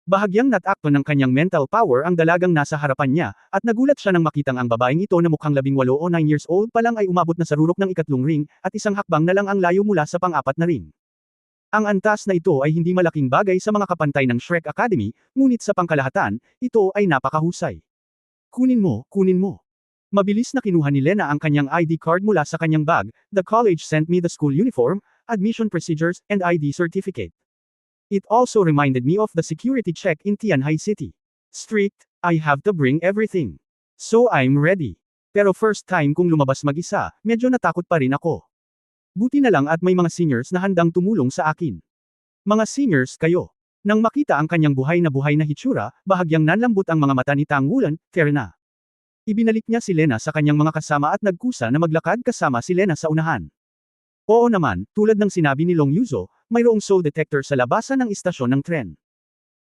Bahagyang natakto ng kanyang mental power ang dalagang nasa harapan niya, at nagulat siya nang makitang ang babaeng ito na mukhang 18 o 9 years old pa lang ay umabot na sa rurok ng ikatlong ring, at isang hakbang na lang ang layo mula sa pang-apat na ring. Ang antas na ito ay hindi malaking bagay sa mga kapantay ng Shrek Academy, ngunit sa pangkalahatan, ito ay napakahusay. Kunin mo, kunin mo. Mabilis na kinuha ni Lena ang kanyang ID card mula sa kanyang bag. The college sent me the school uniform, admission procedures, and ID certificate. It also reminded me of the security check in Tianhai City. Strict, I have to bring everything. So I'm ready. Pero first time kong lumabas mag-isa, medyo natakot pa rin ako. Buti na lang at may mga seniors na handang tumulong sa akin. Mga seniors kayo. Nang makita ang kanyang buhay na hitsura, bahagyang nanlambot ang mga mata ni Tang Wulan, Terna. Ibinalik niya si Lena sa kanyang mga kasama at nagkusa na maglakad kasama si Lena sa unahan. Oo naman, tulad ng sinabi ni Long Yuzo, mayroong soul detector sa labasan ng istasyon ng tren.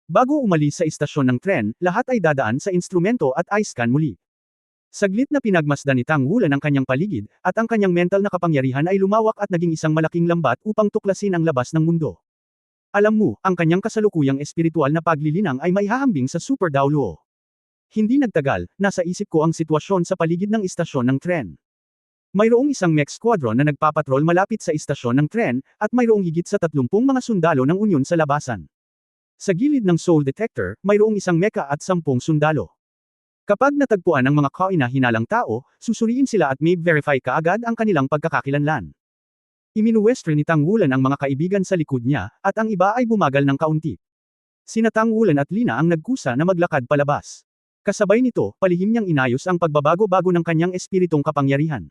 Bago umalis sa istasyon ng tren, lahat ay dadaan sa instrumento at i-scan muli. Saglit na pinagmasdan ni Tang Wulan ang kanyang paligid, at ang kanyang mental na kapangyarihan ay lumawak at naging isang malaking lambat upang tuklasin ang labas ng mundo. Alam mo, ang kanyang kasalukuyang espiritual na paglilinang ay maihahambing sa Super Daoluo. Hindi nagtagal, nasa isip ko ang sitwasyon sa paligid ng istasyon ng tren. Mayroong isang mech squadron na nagpapatrol malapit sa istasyon ng tren, at mayroong higit sa 30 mga sundalo ng Unyon sa labasan. Sa gilid ng soul detector, mayroong isang mecha at 10 sundalo. Kapag natagpuan ng mga kaina-hinalang tao, susuriin sila at may verify kaagad ang kanilang pagkakakilanlan. Iminuwestro ni Tang Wulan ang mga kaibigan sa likod niya, at ang iba ay bumagal ng kaunti. Sina Tang Wulan at Lina ang nagkusa na maglakad palabas. Kasabay nito, palihim niyang inayos ang pagbabago-bago ng kanyang espiritong kapangyarihan.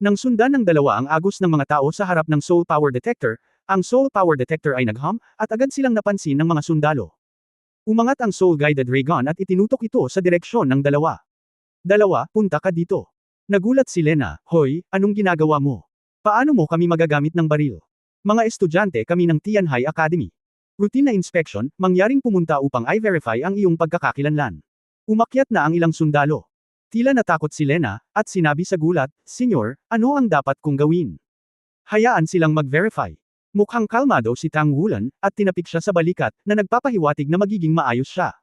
Nang sundan ng dalawa ang agos ng mga tao sa harap ng soul power detector, ang soul power detector ay naghum, at agad silang napansin ng mga sundalo. Umangat ang soul-guided ray gun at itinutok ito sa direksyon ng dalawa. Dalawa, punta ka dito. Nagulat si Lena, hoy, anong ginagawa mo? Paano mo kami magagamit ng baril? Mga estudyante kami ng Tianhai Academy. Routine na inspection, mangyaring pumunta upang i-verify ang iyong pagkakakilanlan. Umakyat na ang ilang sundalo. Tila natakot si Lena, at sinabi sa gulat, Senyor, ano ang dapat kong gawin? Hayaan silang mag-verify. Mukhang kalmado si Tang Wulan, at tinapik siya sa balikat, na nagpapahiwatig na magiging maayos siya.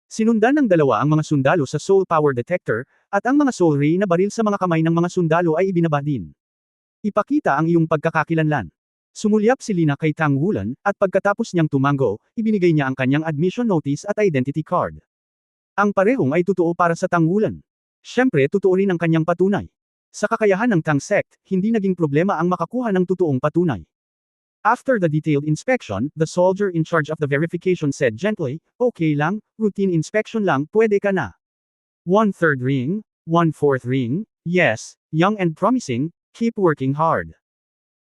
Sinundan ng dalawa ang mga sundalo sa soul power detector, at ang mga soul ray na baril sa mga kamay ng mga sundalo ay ibinaba din. Ipakita ang iyong pagkakakilanlan. Sumulyap si Lina kay Tang Wulan, at pagkatapos niyang tumango, ibinigay niya ang kanyang admission notice at identity card. Ang parehong ay totoo para sa Tang Wulan. Siyempre totoo rin ang kanyang patunay. Sa kakayahan ng Tang sect, hindi naging problema ang makakuha ng totoong patunay. After the detailed inspection, the soldier in charge of the verification said gently, okay lang, routine inspection lang, pwede ka na. 1/3 ring, 1/4 ring, yes, young and promising, keep working hard.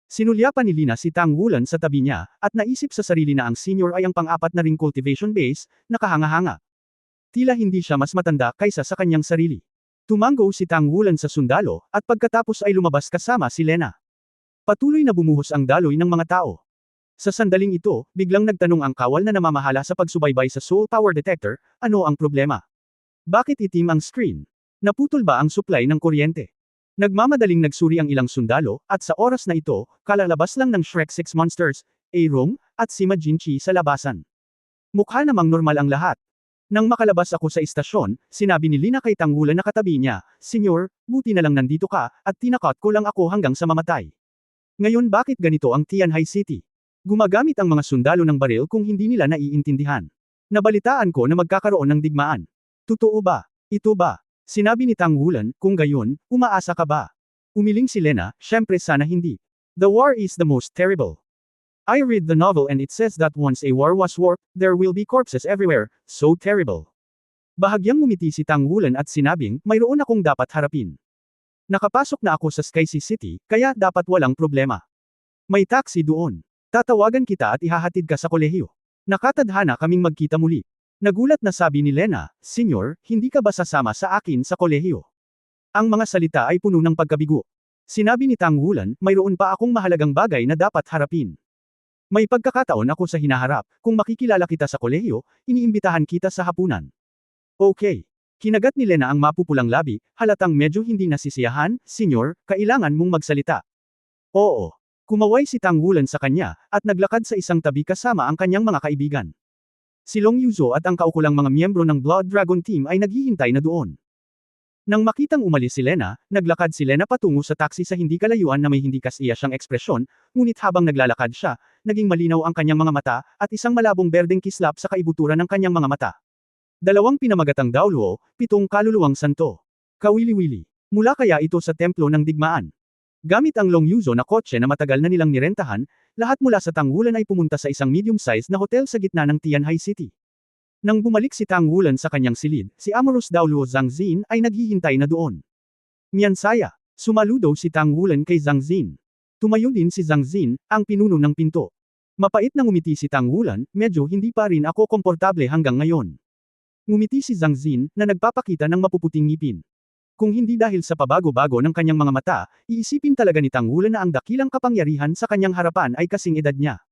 Sinulyapan ni Lina si Tang Wulan sa tabi niya, at naisip sa sarili na ang senior ay ang pang-apat na ring cultivation base, nakahanga-hanga. Tila hindi siya mas matanda kaysa sa kanyang sarili. Tumango si Tang Wulan sa sundalo, at pagkatapos ay lumabas kasama si Lena. Patuloy na bumuhos ang daloy ng mga tao. Sa sandaling ito, biglang nagtanong ang kawal na namamahala sa pagsubaybay sa soul power detector, ano ang problema? Bakit itim ang screen? Naputol ba ang supply ng kuryente? Nagmamadaling nagsuri ang ilang sundalo, at sa oras na ito, kalalabas lang ng Shrek 6 Monsters, Aerong, at si Majin Chi sa labasan. Mukha namang normal ang lahat. Nang makalabas ako sa istasyon, sinabi ni Lina kay Tang Wulan na katabi niya, Senyor, buti na lang nandito ka, at tinakot ko lang ako hanggang sa mamatay. Ngayon bakit ganito ang Tianhai City? Gumagamit ang mga sundalo ng baril kung hindi nila naiintindihan. Nabalitaan ko na magkakaroon ng digmaan. Totoo ba? Ito ba? Sinabi ni Tang Wulan, kung gayon, umaasa ka ba? Umiling si Lena, syempre sana hindi. The war is the most terrible. I read the novel and it says that once a war was warped, there will be corpses everywhere, so terrible. Bahagyang ngumiti si Tang Wulan at sinabing, mayroon akong dapat harapin. Nakapasok na ako sa Skycity City, kaya dapat walang problema. May taxi doon. Tatawagan kita at ihahatid ka sa kolehiyo. Nakatadhana kaming magkita muli. Nagulat na sabi ni Lena, Senyor, hindi ka ba sasama sa akin sa kolehiyo? Ang mga salita ay puno ng pagkabigo. Sinabi ni Tang Wulan, mayroon pa akong mahalagang bagay na dapat harapin. May pagkakataon ako sa hinaharap, kung makikilala kita sa kolehiyo, iniimbitahan kita sa hapunan. Okay. Kinagat ni Lena ang mapupulang labi, halatang medyo hindi nasisiyahan, Senyor, kailangan mong magsalita. Oo. Kumaway si Tang Wulan sa kanya, at naglakad sa isang tabi kasama ang kanyang mga kaibigan. Si Long Yuzo at ang kaukulang mga miyembro ng Blood Dragon Team ay naghihintay na doon. Nang makitang umalis si Lena, naglakad si Lena patungo sa taxi sa hindi kalayuan na may hindi kasiya siyang ekspresyon, ngunit habang naglalakad siya, naging malinaw ang kanyang mga mata, at isang malabong berdeng kislap sa kaibuturan ng kanyang mga mata. 2 pinamagatang Daoluo, 7 kaluluwang santo. Kawili-wili. Mula kaya ito sa templo ng digmaan. Gamit ang Long Yuzo na kotse na matagal na nilang nirentahan, lahat mula sa Tangwulan ay pumunta sa isang medium-sized na hotel sa gitna ng Tianhai City. Nang bumalik si Tangwulan sa kanyang silid, si Amorous Daoluo Zhang Xin ay naghihintay na doon. Miyansaya. Sumaludo si Tangwulan kay Zhang Xin. Tumayo din si Zhang Xin, ang pinuno ng pinto. Mapait na ngumiti si Tangwulan, medyo hindi pa rin ako komportable hanggang ngayon. Ngumiti si Zhang Xin, na nagpapakita ng mapuputing ngipin. Kung hindi dahil sa pabago-bago ng kanyang mga mata, iisipin talaga ni Tangwulan na ang dakilang kapangyarihan sa kanyang harapan ay kasing edad niya.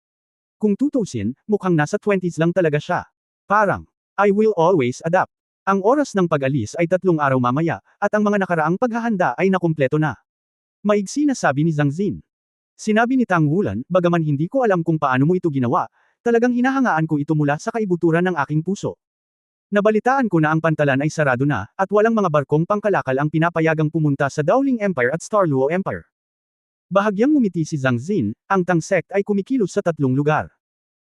Kung tutusin, mukhang nasa 20s lang talaga siya. Parang, I will always adapt. Ang oras ng pag-alis ay 3 araw mamaya, at ang mga nakaraang paghahanda ay nakumpleto na. Maigsi na sabi ni Zhang Xin. Sinabi ni Tangwulan, bagaman hindi ko alam kung paano mo ito ginawa, talagang hinahangaan ko ito mula sa kaibuturan ng aking puso. Nabalitaan ko na ang pantalan ay sarado na, at walang mga barkong pangkalakal ang pinapayagang pumunta sa Dowling Empire at Starluo Empire. Bahagyang ngumiti si Zhang Xin, ang Tang Sect ay kumikilos sa 3 lugar.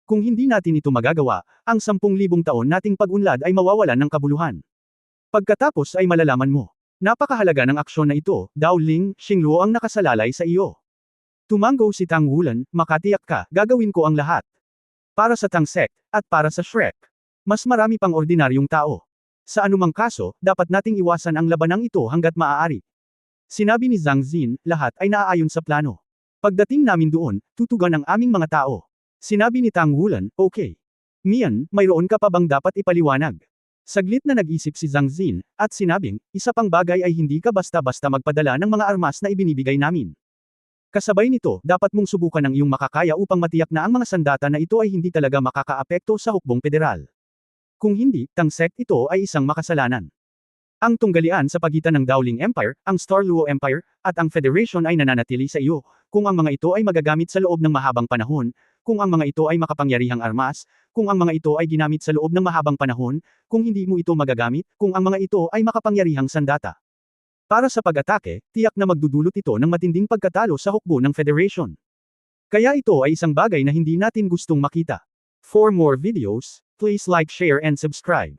Kung hindi natin ito magagawa, ang 10,000 taon nating pag-unlad ay mawawalan ng kabuluhan. Pagkatapos ay malalaman mo. Napakahalaga ng aksyon na ito, Daoling, Xingluo ang nakasalalay sa iyo. Tumango si Tangwulan, makatiyak ka, gagawin ko ang lahat. Para sa Tang Sect, at para sa Shrek. Mas marami pang ordinaryong tao. Sa anumang kaso, dapat nating iwasan ang labanang ito hanggat maaari. Sinabi ni Zhang Xin, lahat ay naaayon sa plano. Pagdating namin doon, tutugan ang aming mga tao. Sinabi ni Tangwulan, okay. Mian, mayroon ka pa bang dapat ipaliwanag? Saglit na nag-isip si Zhang Xin, at sinabing, isa pang bagay ay hindi ka basta-basta magpadala ng mga armas na ibinibigay namin. Kasabay nito, dapat mong subukan ang iyong makakaya upang matiyak na ang mga sandata na ito ay hindi talaga makakaapekto sa hukbong federal. Kung hindi, Tang Sect ito ay isang makasalanan. Ang tunggalian sa pagitan ng Dowling Empire, ang Starluo Empire, at ang Federation ay nananatili sa iyo, kung ang mga ito ay magagamit sa loob ng mahabang panahon, kung ang mga ito ay makapangyarihang armas, kung ang mga ito ay ginamit sa loob ng mahabang panahon, kung hindi mo ito magagamit, kung ang mga ito ay makapangyarihang sandata. Para sa pag-atake, tiyak na magdudulot ito ng matinding pagkatalo sa hukbo ng Federation. Kaya ito ay isang bagay na hindi natin gustong makita. For more videos, please like, share and subscribe.